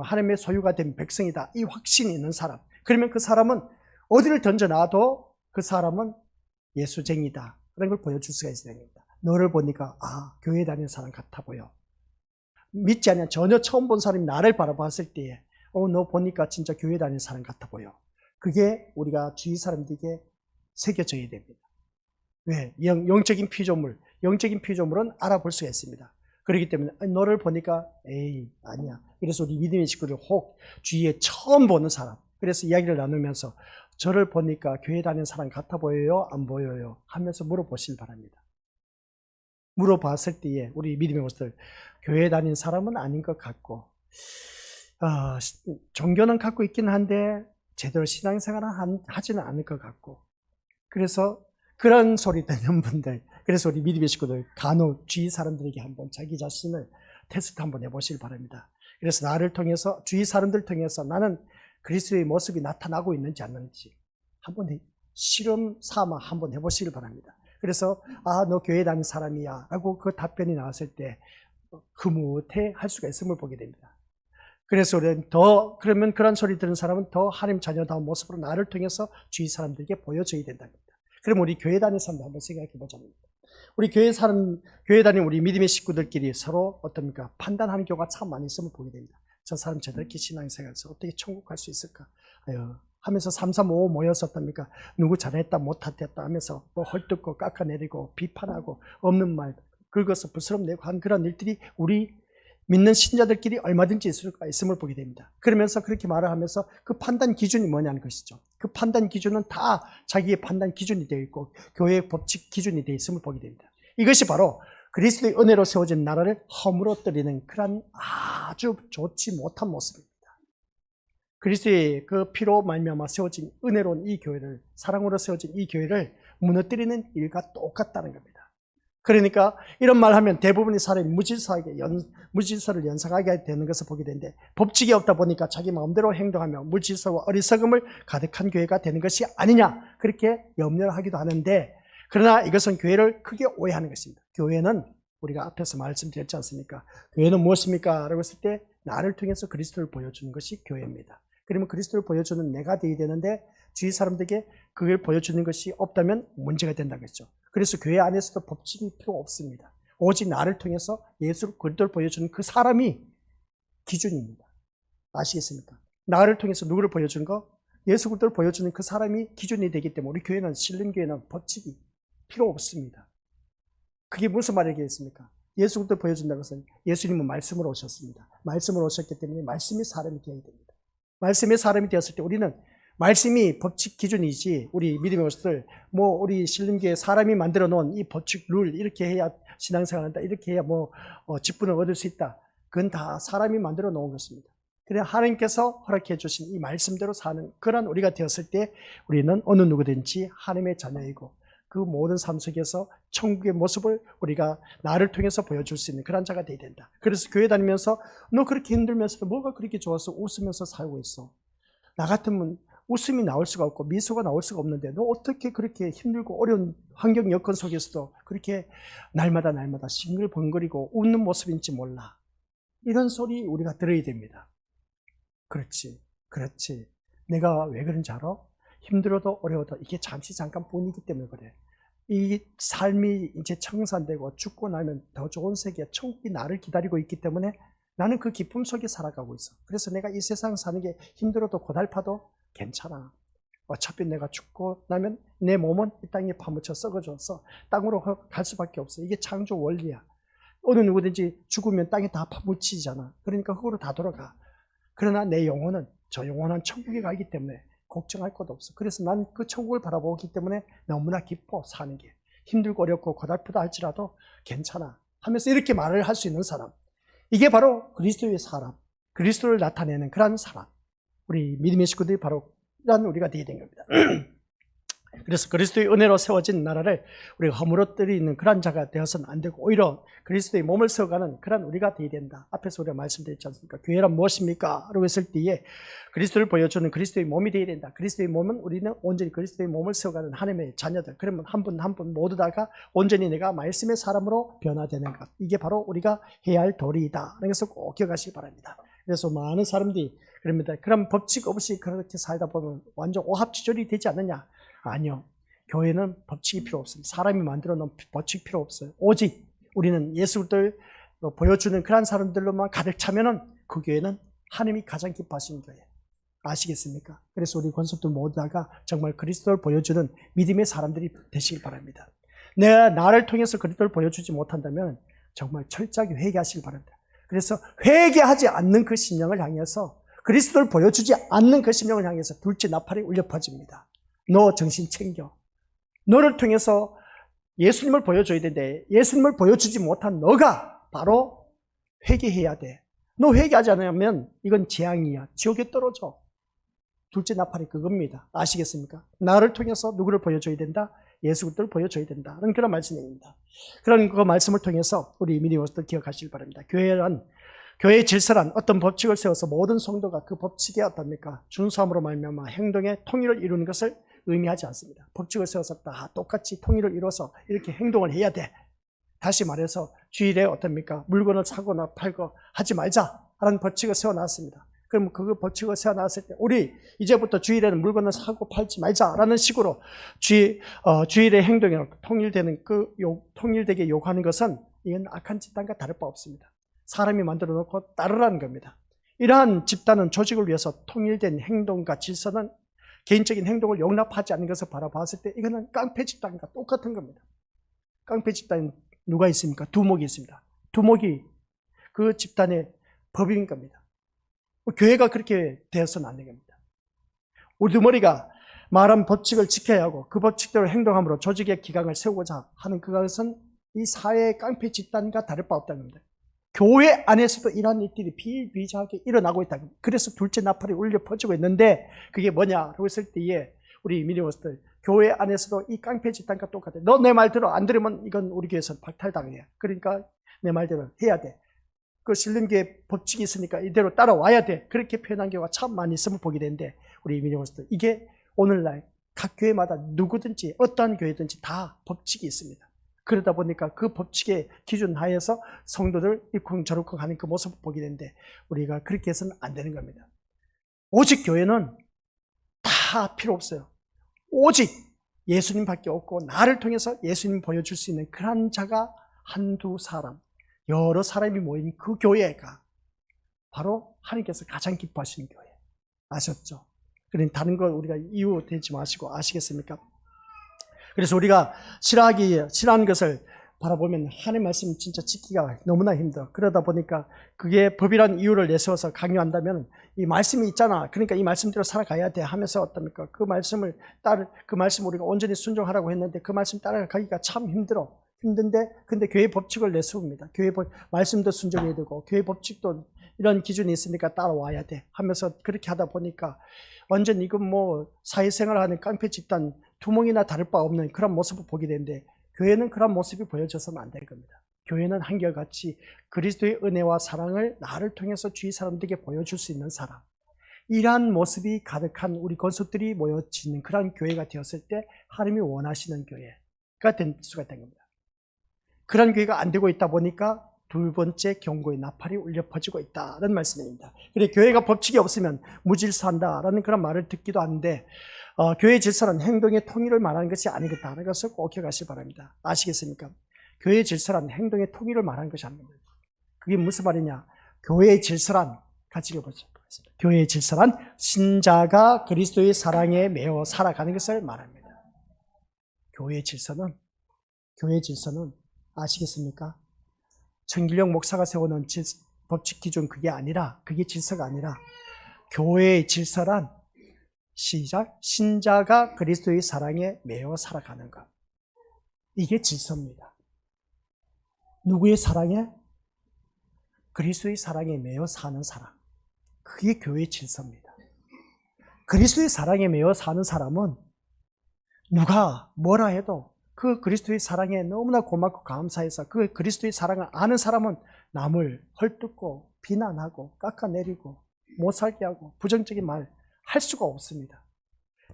하나님의 소유가 된 백성이다. 이 확신이 있는 사람. 그러면 그 사람은 어디를 던져놔도 그 사람은 예수쟁이다. 그런 걸 보여줄 수가 있어야 됩니다. 너를 보니까 교회 다니는 사람 같아 보여. 믿지 않으면 전혀 처음 본 사람이 나를 바라봤을 때에 너 보니까 진짜 교회 다니는 사람 같아 보여. 그게 우리가 주위 사람들에게 새겨져야 됩니다. 왜? 영적인 피조물은 알아볼 수가 있습니다. 그렇기 때문에 너를 보니까 아니야. 그래서 우리 믿음의 식구들 혹 주위에 처음 보는 사람, 그래서 이야기를 나누면서 저를 보니까 교회 다니는 사람 같아 보여요? 안 보여요? 하면서 물어보시기 바랍니다. 물어봤을 때에 우리 믿음의 모습들 교회 다니는 사람은 아닌 것 같고 종교는 갖고 있긴 한데 제대로 신앙생활은 하지는 않을 것 같고, 그래서 그런 소리 듣는 분들, 그래서 우리 믿음의 식구들 간혹 주위 사람들에게 한번 자기 자신을 테스트 한번 해보시기 바랍니다. 그래서 나를 통해서 주위 사람들 통해서 나는 그리스도의 모습이 나타나고 있는지 않는지 한번 실험 삼아 한번 해보시길 바랍니다. 그래서 너 교회 다니는 사람이야 라고 그 답변이 나왔을 때 흐뭇해 할 수가 있음을 보게 됩니다. 그래서 우리는 그러면 그런 소리 들은 사람은 더 하나님 자녀다운 모습으로 나를 통해서 주위 사람들에게 보여줘야 된다는 겁니다. 그럼 우리 교회 다니는 사람들 한번 생각해 보자입니다. 우리 교회 다니는 우리 믿음의 식구들끼리 서로 어떻습니까? 판단하는 경우가 참 많이 있음을 보게 됩니다. 저 사람 저렇게 신앙생활에서 어떻게 천국 갈 수 있을까? 하면서 3, 3, 5 모여서 어떻습니까? 누구 잘했다 못했다 하면서 뭐 헐뜯고 깎아내리고 비판하고 없는 말 긁어서 부스럼내고 한 그런 일들이 우리 믿는 신자들끼리 얼마든지 있음을 보게 됩니다. 그러면서 그렇게 말을 하면서 그 판단 기준이 뭐냐는 것이죠. 그 판단 기준은 다 자기의 판단 기준이 되어 있고 교회의 법칙 기준이 되어 있음을 보게 됩니다. 이것이 바로 그리스도의 은혜로 세워진 나라를 허물어뜨리는 그런 아주 좋지 못한 모습입니다. 그리스도의 그 피로 말미암아 세워진 은혜로운 이 교회를, 사랑으로 세워진 이 교회를 무너뜨리는 일과 똑같다는 겁니다. 그러니까 이런 말 하면 대부분의 사람이 무질서를 연상하게 되는 것을 보게 되는데, 법칙이 없다 보니까 자기 마음대로 행동하며 무질서와 어리석음을 가득한 교회가 되는 것이 아니냐, 그렇게 염려를 하기도 하는데, 그러나 이것은 교회를 크게 오해하는 것입니다. 교회는 우리가 앞에서 말씀드렸지 않습니까? 교회는 무엇입니까? 라고 했을 때 나를 통해서 그리스도를 보여주는 것이 교회입니다. 그러면 그리스도를 보여주는 내가 되어야 되는데 주위 사람들에게 그걸 보여주는 것이 없다면 문제가 된다고 했죠. 그래서 교회 안에서도 법칙이 필요 없습니다. 오직 나를 통해서 예수 그리스도를 보여주는 그 사람이 기준입니다. 아시겠습니까? 나를 통해서 누구를 보여주는 거? 예수 그리스도를 보여주는 그 사람이 기준이 되기 때문에 우리 교회는 신림교회는 법칙이 필요 없습니다. 그게 무슨 말이겠습니까? 예수 그리스도를 보여준다는 것은 예수님은 말씀으로 오셨습니다. 말씀으로 오셨기 때문에 말씀이 사람이 되어야 됩니다. 말씀의 사람이 되었을 때 우리는 말씀이 법칙 기준이지 우리 믿음의 것들 우리 신림교회 사람이 만들어 놓은 이 법칙 룰 이렇게 해야 신앙생활한다 이렇게 해야 직분을 얻을 수 있다. 그건 다 사람이 만들어 놓은 것입니다. 그래 하나님께서 허락해 주신 이 말씀대로 사는 그런 우리가 되었을 때 우리는 어느 누구든지 하나님의 자녀이고 그 모든 삶 속에서 천국의 모습을 우리가 나를 통해서 보여줄 수 있는 그런 자가 되어야 된다. 그래서 교회 다니면서 너 그렇게 힘들면서도 뭐가 그렇게 좋아서 웃으면서 살고 있어. 나 같으면 웃음이 나올 수가 없고 미소가 나올 수가 없는데 너 어떻게 그렇게 힘들고 어려운 환경 여건 속에서도 그렇게 날마다 싱글벙글이고 웃는 모습인지 몰라. 이런 소리 우리가 들어야 됩니다. 그렇지. 내가 왜 그런지 알아? 힘들어도 어려워도 이게 잠깐 뿐이기 때문에 그래. 이 삶이 이제 청산되고 죽고 나면 더 좋은 세계, 천국이 나를 기다리고 있기 때문에 나는 그 기쁨 속에 살아가고 있어. 그래서 내가 이 세상 사는 게 힘들어도 고달파도 괜찮아. 어차피 내가 죽고 나면 내 몸은 이 땅에 파묻혀 썩어져서 땅으로 갈 수밖에 없어. 이게 창조 원리야. 어느 누구든지 죽으면 땅에 다 파묻히잖아. 그러니까 흙으로 다 돌아가. 그러나 내 영혼은 저 영원한 천국에 가기 때문에 걱정할 것도 없어. 그래서 난 그 천국을 바라보기 때문에 너무나 기뻐 사는 게. 힘들고 어렵고 고달프다 할지라도 괜찮아 하면서 이렇게 말을 할 수 있는 사람. 이게 바로 그리스도의 사람, 그리스도를 나타내는 그런 사람. 우리 믿음의 식구들이 바로 이런 우리가 되어야 된 겁니다. 그래서 그리스도의 은혜로 세워진 나라를 우리가 허물어뜨리는 그런 자가 되어서는 안 되고 오히려 그리스도의 몸을 세워가는 그런 우리가 되어야 된다. 앞에서 우리가 말씀드렸지 않습니까? 교회란 무엇입니까? 라고 했을 때에 그리스도를 보여주는 그리스도의 몸이 되어야 된다. 그리스도의 몸은 우리는 온전히 그리스도의 몸을 세워가는 하나님의 자녀들. 그러면 한 분 한 분 모두 다가 온전히 내가 말씀의 사람으로 변화되는 것. 이게 바로 우리가 해야 할 도리이다. 그래서 꼭 기억하시기 바랍니다. 그래서 많은 사람들이 그럽니다. 그럼 법칙 없이 그렇게 살다 보면 완전 오합지졸이 되지 않느냐? 아니요. 교회는 법칙이 필요 없습니다. 사람이 만들어 놓은 법칙 필요 없어요. 오직 우리는 예수를 보여주는 그런 사람들로만 가득 차면은 그 교회는 하나님이 가장 기뻐하시는 교회. 아시겠습니까? 그래서 우리 권속들 모두 다가 정말 그리스도를 보여주는 믿음의 사람들이 되시길 바랍니다. 내가 나를 통해서 그리스도를 보여주지 못한다면 정말 철저하게 회개하시길 바랍니다. 그래서 회개하지 않는 그 심령을 향해서 그리스도를 보여주지 않는 그 심령을 향해서 둘째 나팔이 울려 퍼집니다. 너 정신 챙겨. 너를 통해서 예수님을 보여줘야 되는데 예수님을 보여주지 못한 너가 바로 회개해야 돼. 너 회개하지 않으면 이건 재앙이야. 지옥에 떨어져. 둘째 나팔이 그겁니다. 아시겠습니까? 나를 통해서 누구를 보여줘야 된다? 예수 그리스도를 보여줘야 된다. 그런 말씀입니다. 그런 그 말씀을 통해서 우리 믿음으로서 기억하시길 바랍니다. 교회의 질서란 어떤 법칙을 세워서 모든 성도가 그 법칙에 어떻습니까? 준수함으로 말미암아 행동의 통일을 이루는 것을 의미하지 않습니다. 법칙을 세워서 다 똑같이 통일을 이뤄서 이렇게 행동을 해야 돼. 다시 말해서 주일에 어떻습니까? 물건을 사거나 팔고 하지 말자라는 법칙을 세워놨습니다. 그럼 그 법칙을 세워놨을 때 우리 이제부터 주일에는 물건을 사고 팔지 말자라는 식으로 주일의 행동이 통일되는 통일되게 요구하는 것은 이건 악한 집단과 다를 바 없습니다. 사람이 만들어 놓고 따르라는 겁니다. 이러한 집단은 조직을 위해서 통일된 행동과 질서는 개인적인 행동을 용납하지 않는 것을 바라봤을 때 이거는 깡패 집단과 똑같은 겁니다. 깡패 집단은 누가 있습니까? 두목이 있습니다. 두목이 그 집단의 법인 겁니다. 교회가 그렇게 되어서는 안 됩니다. 우두머리가 말한 법칙을 지켜야 하고 그 법칙대로 행동함으로 조직의 기강을 세우고자 하는 그것은 이 사회의 깡패 집단과 다를 바 없다는 겁니다. 교회 안에서도 이러한 일들이 비일비재하게 일어나고 있다. 그래서 둘째 나팔이 울려 퍼지고 있는데 그게 뭐냐라고 했을 때에 우리 미니버스들 교회 안에서도 이 깡패 집단과 똑같아. 너 내 말 들어 안 들으면 이건 우리 교회에서 박탈당해. 그러니까 내 말대로 해야 돼. 그 신림교회 법칙이 있으니까 이대로 따라와야 돼. 그렇게 표현한 경우가 참 많이 있음을 보게 되는데 우리 미니버스들 이게 오늘날 각 교회마다 누구든지 어떠한 교회든지 다 법칙이 있습니다. 그러다 보니까 그 법칙의 기준 하에서 성도들 이쿵저쿵 하는 그 모습을 보게 되는데 우리가 그렇게 해서는 안 되는 겁니다. 오직 교회는 다 필요 없어요. 오직 예수님밖에 없고 나를 통해서 예수님 보여줄 수 있는 그런 자가 한두 사람, 여러 사람이 모인 그 교회가 바로 하나님께서 가장 기뻐하시는 교회. 아셨죠? 그러니 다른 거 우리가 이유 되지 마시고 아시겠습니까? 그래서 우리가 싫어하는 것을 바라보면 하나님 말씀 진짜 지키기가 너무나 힘들어. 그러다 보니까 그게 법이란 이유를 내세워서 강요한다면 이 말씀이 있잖아. 그러니까 이 말씀대로 살아가야 돼 하면서 어떻습니까? 그 말씀 우리가 온전히 순종하라고 했는데 그 말씀 따라가기가 참 힘들어. 힘든데 근데 교회 법칙을 내세웁니다. 말씀도 순종해야 되고 교회 법칙도 이런 기준이 있으니까 따라와야 돼 하면서 그렇게 하다 보니까 완전 이건 뭐 사회생활하는 깡패 집단 두목이나 다를 바 없는 그런 모습을 보게 되는데 교회는 그런 모습이 보여져서는 안 될 겁니다. 교회는 한결같이 그리스도의 은혜와 사랑을 나를 통해서 주위 사람들에게 보여줄 수 있는 사람, 이러한 모습이 가득한 우리 건속들이 모여지는 그런 교회가 되었을 때 하나님이 원하시는 교회가 될 수가 있다는 겁니다. 그런 교회가 안 되고 있다 보니까 두 번째 경고의 나팔이 울려 퍼지고 있다는 말씀입니다. 그래 교회가 법칙이 없으면 무질서한다라는 그런 말을 듣기도 하는데 교회 질서는 행동의 통일을 말하는 것이 아니겠다는 것을 꼭 기억하시기 바랍니다. 아시겠습니까? 교회 질서란 행동의 통일을 말하는 것이 아닙니다. 그게 무슨 말이냐? 교회의 질서란 같이 읽어보죠. 교회의 질서란 신자가 그리스도의 사랑에 매어 살아가는 것을 말합니다. 교회의 질서는 아시겠습니까? 정길용 목사가 세우는 법칙 기준 그게 질서가 아니라 교회의 질서란 시작 신자가 그리스도의 사랑에 매어 살아가는 것. 이게 질서입니다. 누구의 사랑에? 그리스도의 사랑에 매어 사는 사람. 그게 교회의 질서입니다. 그리스도의 사랑에 매어 사는 사람은 누가 뭐라 해도 그 그리스도의 사랑에 너무나 고맙고 감사해서 그 그리스도의 사랑을 아는 사람은 남을 헐뜯고 비난하고 깎아내리고 못 살게 하고 부정적인 말 할 수가 없습니다.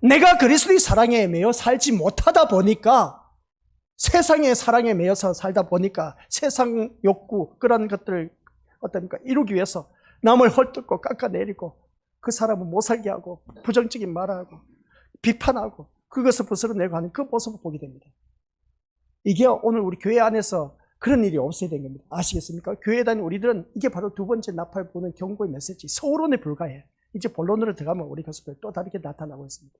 내가 그리스도의 사랑에 매여 살지 못하다 보니까 세상의 사랑에 매여서 살다 보니까 세상 욕구 그런 것들을 어떻습니까? 이루기 위해서 남을 헐뜯고 깎아내리고 그 사람을 못 살게 하고 부정적인 말하고 비판하고 그것을 부스러내고 하는 그 모습을 보게 됩니다. 이게 오늘 우리 교회 안에서 그런 일이 없어야 되는 겁니다. 아시겠습니까? 교회에 다니는 우리들은 이게 바로 두 번째 나팔 부는 경고의 메시지, 서론에 불과해. 이제 본론으로 들어가면 우리 가수들 또 다르게 나타나고 있습니다.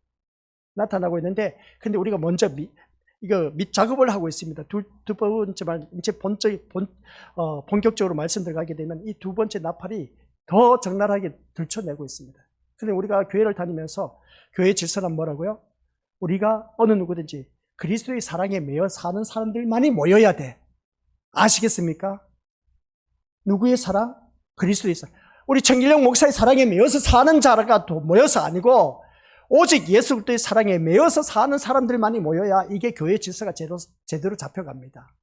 나타나고 있는데, 근데 우리가 먼저 밑 작업을 하고 있습니다. 두 번째 말, 이제 본격적으로 말씀 들어가게 되면 이 두 번째 나팔이 더 적나라하게 들춰내고 있습니다. 근데 우리가 교회를 다니면서 교회 질서란 뭐라고요? 우리가 어느 누구든지 그리스도의 사랑에 매여 사는 사람들만이 모여야 돼. 아시겠습니까? 누구의 사랑? 그리스도의 사랑. 우리 정길용 목사의 사랑에 매여서 사는 자가 또 모여서 아니고 오직 예수 그리스도의 사랑에 매여서 사는 사람들만이 모여야 이게 교회 질서가 제대로 잡혀갑니다.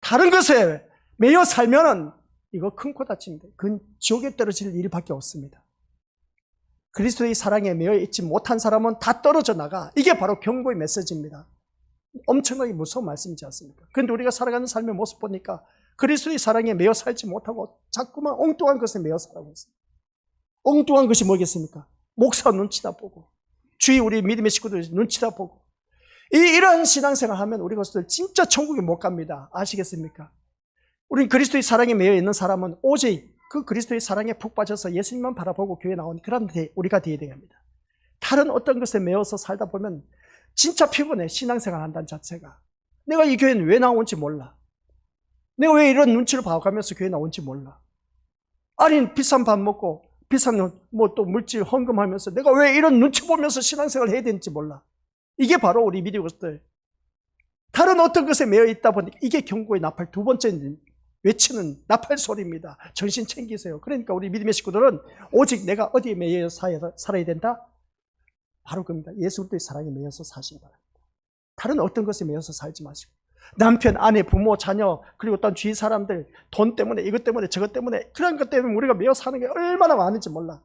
다른 것에 매여 살면은 이거 큰 코 다칩니다. 그건 지옥에 떨어질 일밖에 없습니다. 그리스도의 사랑에 매여 있지 못한 사람은 다 떨어져 나가. 이게 바로 경고의 메시지입니다. 엄청나게 무서운 말씀이지 않습니까? 그런데 우리가 살아가는 삶의 모습 보니까 그리스도의 사랑에 매여 살지 못하고 자꾸만 엉뚱한 것에 매여 살아가고 있습니다. 엉뚱한 것이 뭐겠습니까? 목사 눈치다 보고 주위 우리 믿음의 식구들 눈치다 보고 이런 신앙생활 하면 우리 것들 진짜 천국에 못 갑니다. 아시겠습니까? 우린 그리스도의 사랑에 매여 있는 사람은 오직 그 그리스도의 사랑에 푹 빠져서 예수님만 바라보고 교회 나온 그런 우리가 되어야 됩니다. 다른 어떤 것에 매여서 살다 보면 진짜 피곤해. 신앙생활 한다는 자체가. 내가 이 교회는 왜 나온지 몰라. 내가 왜 이런 눈치를 봐가면서 교회 나온지 몰라. 아니 비싼 밥 먹고 비싼 뭐 또 물질 헌금하면서 내가 왜 이런 눈치 보면서 신앙생활을 해야 되는지 몰라. 이게 바로 우리 믿음의 것들. 다른 어떤 것에 매여 있다 보니까 이게 경고의 나팔 두 번째 외치는 나팔 소리입니다. 정신 챙기세요. 그러니까 우리 믿음의 식구들은 오직 내가 어디에 매여 살아야 된다? 바로 그겁니다. 예수 그리스도의 사랑에 매여서 사시기 바랍니다. 다른 어떤 것에 매여서 살지 마시고 남편, 아내, 부모, 자녀 그리고 또 주위 사람들 돈 때문에 이것 때문에 저것 때문에 그런 것 때문에 우리가 매여 사는 게 얼마나 많은지 몰라.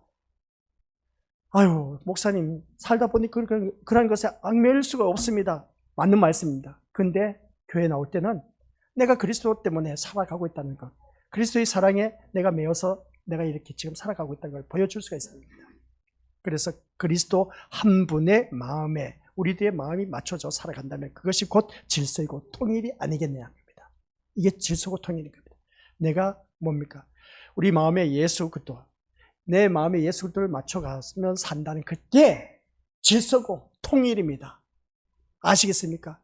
아유 목사님 살다 보니 그런 것에 악 매일 수가 없습니다. 맞는 말씀입니다. 근데 교회 나올 때는 내가 그리스도 때문에 살아가고 있다는 것, 그리스도의 사랑에 내가 매여서 내가 이렇게 지금 살아가고 있다는 걸 보여줄 수가 있습니다. 그래서 그리스도 한 분의 마음에 우리들의 마음이 맞춰져 살아간다면 그것이 곧 질서이고 통일이 아니겠느냐 합니다. 이게 질서고 통일인 겁니다. 내가 뭡니까? 우리 마음에 예수 그리스도, 내 마음에 예수 그리스도를 맞춰가면 산다는 그게 질서고 통일입니다. 아시겠습니까?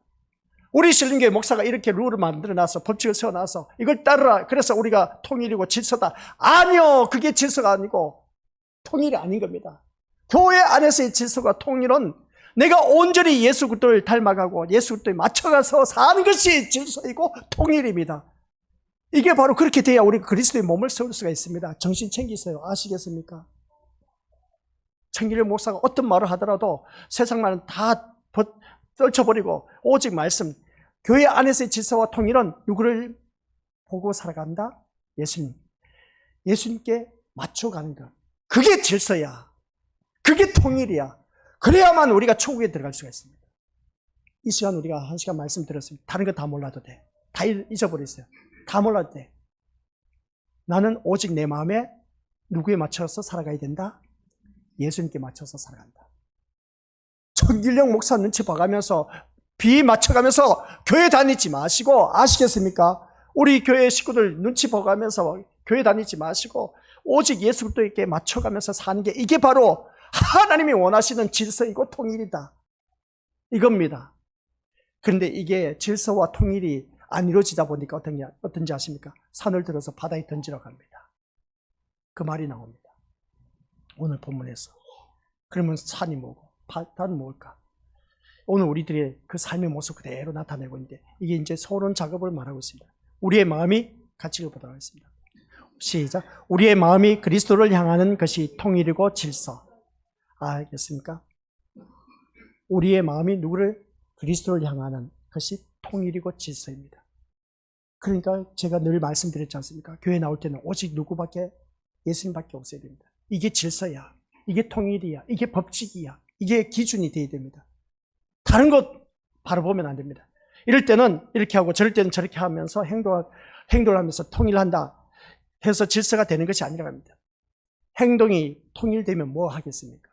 우리 신림교회 목사가 이렇게 룰을 만들어놔서 법칙을 세워놔서 이걸 따르라, 그래서 우리가 통일이고 질서다. 아니요, 그게 질서가 아니고 통일이 아닌 겁니다. 교회 안에서의 질서가 통일은 내가 온전히 예수 그리스도를 닮아가고 예수 그리스도에 맞춰가서 사는 것이 질서이고 통일입니다. 이게 바로 그렇게 돼야 우리가 그리스도의 몸을 세울 수가 있습니다. 정신 챙기세요. 아시겠습니까? 청길의 목사가 어떤 말을 하더라도 세상 말은 다 떨쳐버리고 오직 말씀, 교회 안에서의 질서와 통일은 누구를 보고 살아간다? 예수님. 예수님께 맞춰가는 것. 그게 질서야. 그게 통일이야. 그래야만 우리가 천국에 들어갈 수가 있습니다. 이 시간 우리가 1시간 말씀 들었습니다. 다른 거 다 몰라도 돼. 다 잊어버렸어요. 다 몰라도 돼. 나는 오직 내 마음에 누구에 맞춰서 살아가야 된다? 예수님께 맞춰서 살아간다. 정길영 목사 눈치 봐가면서 비 맞춰가면서 교회 다니지 마시고, 아시겠습니까? 우리 교회 식구들 눈치 봐가면서 교회 다니지 마시고 오직 예수 그리스도에게 맞춰가면서 사는 게 이게 바로 하나님이 원하시는 질서이고 통일이다. 이겁니다. 그런데 이게 질서와 통일이 안 이루어지다 보니까 어떤지 아십니까? 산을 들어서 바다에 던지라고 합니다. 그 말이 나옵니다. 오늘 본문에서. 그러면 산이 뭐고 바다는 뭘까? 오늘 우리들의 그 삶의 모습 그대로 나타내고 있는데 이게 이제 서론 작업을 말하고 있습니다. 우리의 마음이 같이 읽어보도록 하겠습니다. 시작. 우리의 마음이 그리스도를 향하는 것이 통일이고 질서. 알겠습니까? 우리의 마음이 누구를? 그리스도를 향하는 것이 통일이고 질서입니다. 그러니까 제가 늘 말씀드렸지 않습니까? 교회 나올 때는 오직 누구밖에? 예수님밖에 없어야 됩니다. 이게 질서야. 이게 통일이야. 이게 법칙이야. 이게 기준이 되어야 됩니다. 다른 것 바로 보면 안 됩니다. 이럴 때는 이렇게 하고 저럴 때는 저렇게 하면서 행동을 하면서 통일한다 해서 질서가 되는 것이 아니라고 합니다. 행동이 통일되면 뭐 하겠습니까?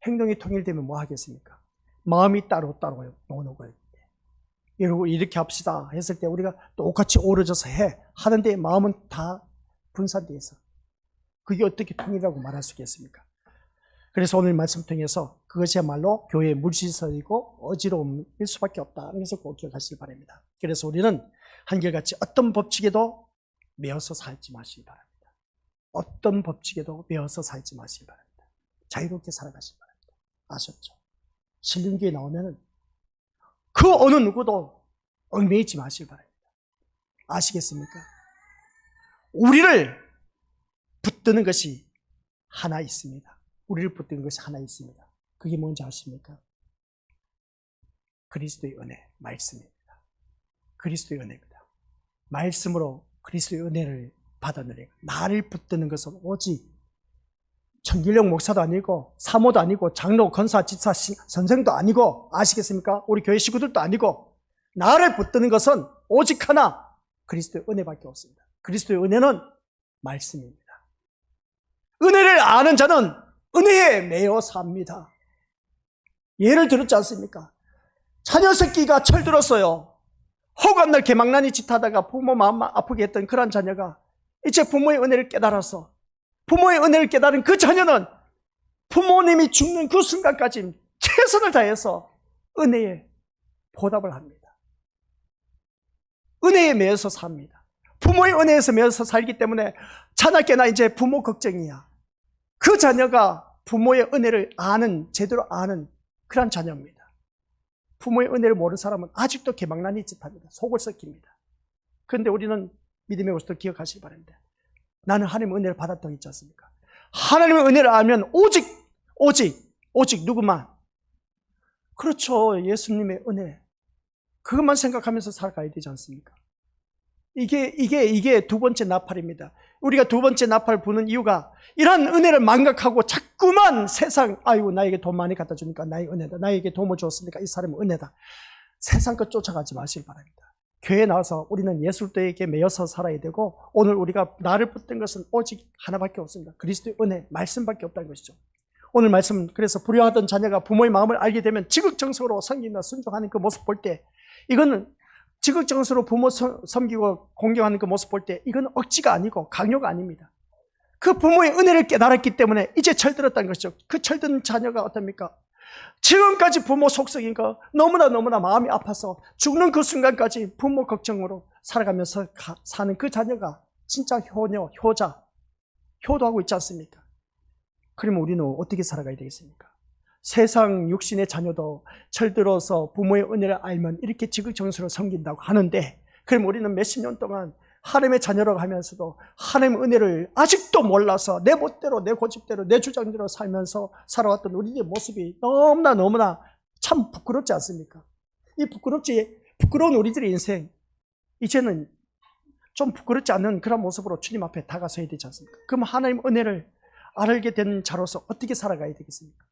행동이 통일되면 뭐 하겠습니까? 마음이 따로 노는 거예요. 이러고 이렇게 합시다 했을 때 우리가 똑같이 오르져서 하는데 마음은 다 분산되어 있어. 그게 어떻게 통일이라고 말할 수 있겠습니까? 그래서 오늘 말씀 통해서 그것이야말로 교회의 물질서이고 어지러움일 수밖에 없다. 그래서 꼭 기억하시기 바랍니다. 그래서 우리는 한결같이 어떤 법칙에도 매어서 살지 마시기 바랍니다. 어떤 법칙에도 매어서 살지 마시기 바랍니다. 자유롭게 살아가시기 바랍니다. 아셨죠? 신림교회 나오면은 그 어느 누구도 얽매이지 마시기 바랍니다. 아시겠습니까? 우리를 붙드는 것이 하나 있습니다. 우리를 붙드는 것이 하나 있습니다. 그게 뭔지 아십니까? 그리스도의 은혜, 말씀입니다. 그리스도의 은혜입니다. 말씀으로 그리스도의 은혜를 받아들이고 나를 붙드는 것은 오직 정길영 목사도 아니고 사모도 아니고 장로, 권사, 집사, 선생도 아니고 아시겠습니까? 우리 교회 식구들도 아니고 나를 붙드는 것은 오직 하나 그리스도의 은혜밖에 없습니다. 그리스도의 은혜는 말씀입니다. 은혜를 아는 자는 은혜에 매여 삽니다. 예를 들었지 않습니까? 자녀 새끼가 철들었어요. 허구한 개망난이 짓하다가 부모 마음 아프게 했던 그런 자녀가 이제 부모의 은혜를 깨달아서 부모의 은혜를 깨달은 그 자녀는 부모님이 죽는 그 순간까지 최선을 다해서 은혜에 보답을 합니다. 은혜에 매여서 삽니다. 부모의 은혜에서 매여서 살기 때문에 자나깨나 이제 부모 걱정이야. 그 자녀가 부모의 은혜를 제대로 아는 그런 자녀입니다. 부모의 은혜를 모르는 사람은 아직도 개망난이 짓합니다. 속을 썩힙니다. 그런데 우리는 믿음의 것을 기억하시기 바랍니다. 나는 하나님의 은혜를 받았다고 했지 않습니까? 하나님의 은혜를 알면 오직 누구만? 그렇죠. 예수님의 은혜. 그것만 생각하면서 살아가야 되지 않습니까? 이게 두 번째 나팔입니다. 우리가 두 번째 나팔 부는 이유가 이러한 은혜를 망각하고 자꾸만 세상, 아이고, 나에게 돈 많이 갖다 주니까 나의 은혜다. 나에게 도움을 주었으니까 이 사람은 은혜다. 세상 것 쫓아가지 마시길 바랍니다. 교회에 나와서 우리는 예수 그리스도에게 매여서 살아야 되고, 오늘 우리가 나를 붙든 것은 오직 하나밖에 없습니다. 그리스도의 은혜, 말씀밖에 없다는 것이죠. 오늘 말씀, 그래서 불효하던 자녀가 부모의 마음을 알게 되면 지극정성으로 섬기나 순종하는 그 모습 볼 때, 이거는 지극정성으로 부모 섬기고 공경하는 그 모습 볼 때, 이건 억지가 아니고 강요가 아닙니다. 그 부모의 은혜를 깨달았기 때문에 이제 철들었다는 것이죠. 그 철든 자녀가 어떻습니까? 지금까지 부모 속썩인 거 너무나 마음이 아파서 죽는 그 순간까지 부모 걱정으로 살아가면서 사는 그 자녀가 진짜 효녀, 효자, 효도하고 있지 않습니까? 그러면 우리는 어떻게 살아가야 되겠습니까? 세상 육신의 자녀도 철들어서 부모의 은혜를 알면 이렇게 지극정성으로 섬긴다고 하는데, 그럼 우리는 몇십 년 동안 하나님의 자녀라고 하면서도 하나님의 은혜를 아직도 몰라서 내 멋대로, 내 고집대로, 내 주장대로 살면서 살아왔던 우리의 모습이 너무나 참 부끄럽지 않습니까? 이 부끄러운 우리들의 인생, 이제는 좀 부끄럽지 않은 그런 모습으로 주님 앞에 다가서야 되지 않습니까? 그럼 하나님의 은혜를 알게 된 자로서 어떻게 살아가야 되겠습니까?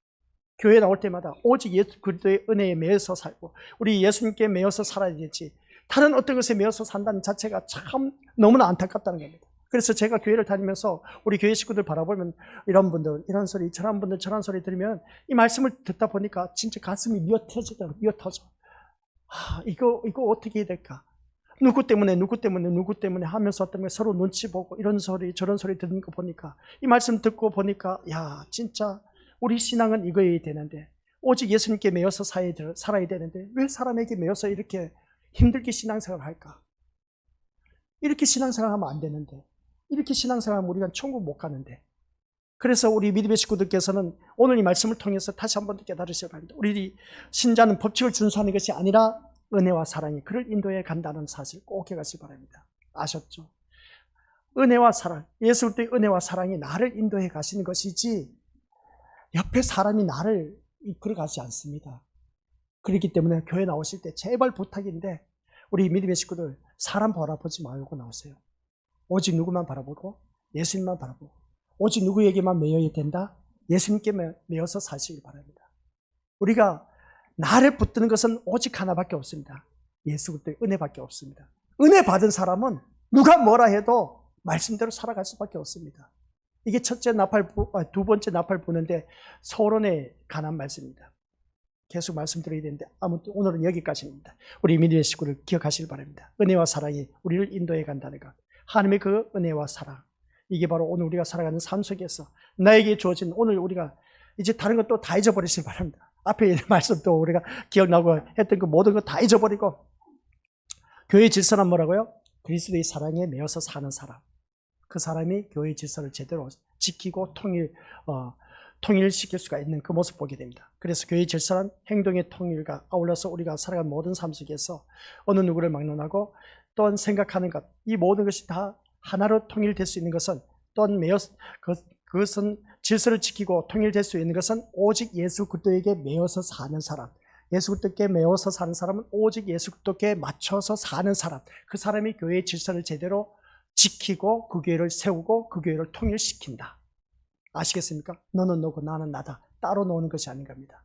교회에 나올 때마다 오직 예수 그리스도의 은혜에 매여서 살고, 우리 예수님께 매여서 살아야 되지, 다른 어떤 것에 매여서 산다는 자체가 참 너무나 안타깝다는 겁니다. 그래서 제가 교회를 다니면서 우리 교회 식구들 바라보면, 이런 분들 이런 소리, 저런 분들 저런 소리 들으면 이 말씀을 듣다 보니까 진짜 가슴이 미어 터져. 이거 어떻게 해야 될까? 누구 때문에 하면서 어떤 서로 눈치 보고 이런 소리 저런 소리 듣는 거 보니까, 이 말씀 듣고 보니까, 야, 진짜 우리 신앙은 이거여야 되는데, 오직 예수님께 매여서 살아야 되는데 왜 사람에게 매여서 이렇게 힘들게 신앙생활을 할까? 이렇게 신앙생활하면 안 되는데, 이렇게 신앙생활하면 우리가 천국 못 가는데. 그래서 우리 믿음의 식구들께서는 오늘 이 말씀을 통해서 다시 한번 깨달으셔야 합니다. 우리 신자는 법칙을 준수하는 것이 아니라 은혜와 사랑이 그를 인도해 간다는 사실 꼭 기억하시기 바랍니다. 아셨죠? 은혜와 사랑, 예수 그리스도의 은혜와 사랑이 나를 인도해 가시는 것이지 옆에 사람이 나를 이끌어 가지 않습니다. 그렇기 때문에 교회 나오실 때 제발 부탁인데, 우리 믿음의 식구들 사람 바라보지 말고 나오세요. 오직 누구만 바라보고 예수님만 바라보고, 오직 누구에게만 매여야 된다? 예수님께 매여서 사시길 바랍니다. 우리가 나를 붙드는 것은 오직 하나밖에 없습니다. 예수 그리스도의 은혜밖에 없습니다. 은혜 받은 사람은 누가 뭐라 해도 말씀대로 살아갈 수밖에 없습니다. 이게 두 번째 나팔 부는데 서론에 관한 말씀입니다. 계속 말씀드려야 되는데 아무튼 오늘은 여기까지입니다. 우리 믿음의 식구를 기억하시길 바랍니다. 은혜와 사랑이 우리를 인도해 간다는 것, 하나님의 그 은혜와 사랑, 이게 바로 오늘 우리가 살아가는 삶 속에서 나에게 주어진, 오늘 우리가 이제 다른 것도 다 잊어버리시길 바랍니다. 앞에 말씀도 우리가 기억나고 했던 그 모든 거 다 잊어버리고, 교회의 질서는 뭐라고요? 그리스도의 사랑에 매여서 사는 사람, 그 사람이 교회의 질서를 제대로 지키고 통일시킬 수가 있는 그 모습 보게 됩니다. 그래서 교회의 질서는 행동의 통일과 아울러서 우리가 살아가는 모든 삶 속에서 어느 누구를 막론하고 또한 생각하는 것, 이 모든 것이 다 하나로 통일될 수 있는 것은, 또한 그것은 질서를 지키고 통일될 수 있는 것은 오직 예수 그리스도에게 매여서 사는 사람, 예수 그리스도께 매여서 사는 사람은 오직 예수 그리스도께 맞춰서 사는 사람, 그 사람이 교회의 질서를 제대로 지키고 그 교회를 세우고 그 교회를 통일시킨다. 아시겠습니까? 너는 너고 나는 나다. 따로 노는 것이 아닌 겁니다.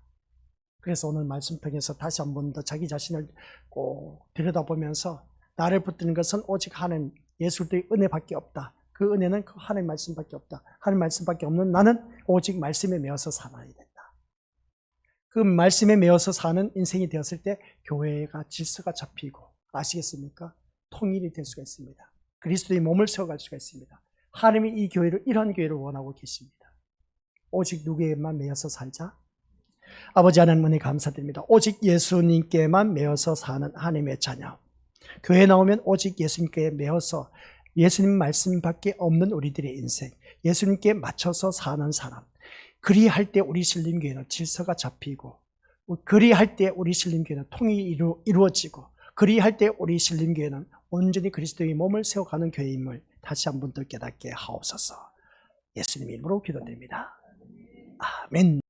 그래서 오늘 말씀 통해서 다시 한 번 더 자기 자신을 꼭 들여다보면서, 나를 붙드는 것은 오직 하나님 예수 그리스도의 은혜밖에 없다. 그 은혜는 그 하나님 말씀밖에 없다. 하나님 말씀밖에 없는 나는 오직 말씀에 매여서 살아야 된다. 그 말씀에 매여서 사는 인생이 되었을 때 교회가 질서가 잡히고, 아시겠습니까? 통일이 될 수가 있습니다. 그리스도의 몸을 세워갈 수가 있습니다. 하나님이 이 교회를, 이러한 교회를 원하고 계십니다. 오직 누구에게만 매여서 살자? 아버지 하나님 은혜 감사드립니다. 오직 예수님께만 매여서 사는 하나님의 자녀, 교회에 나오면 오직 예수님께 매여서 예수님 말씀밖에 없는 우리들의 인생, 예수님께 맞춰서 사는 사람, 그리할 때 우리 신림교회는 질서가 잡히고, 그리할 때 우리 신림교회는 통일이 이루어지고, 그리할 때 우리 신림교회는 온전히 그리스도의 몸을 세워가는 교회임을 다시 한 번 더 깨닫게 하옵소서. 예수님 이름으로 기도드립니다. 아멘.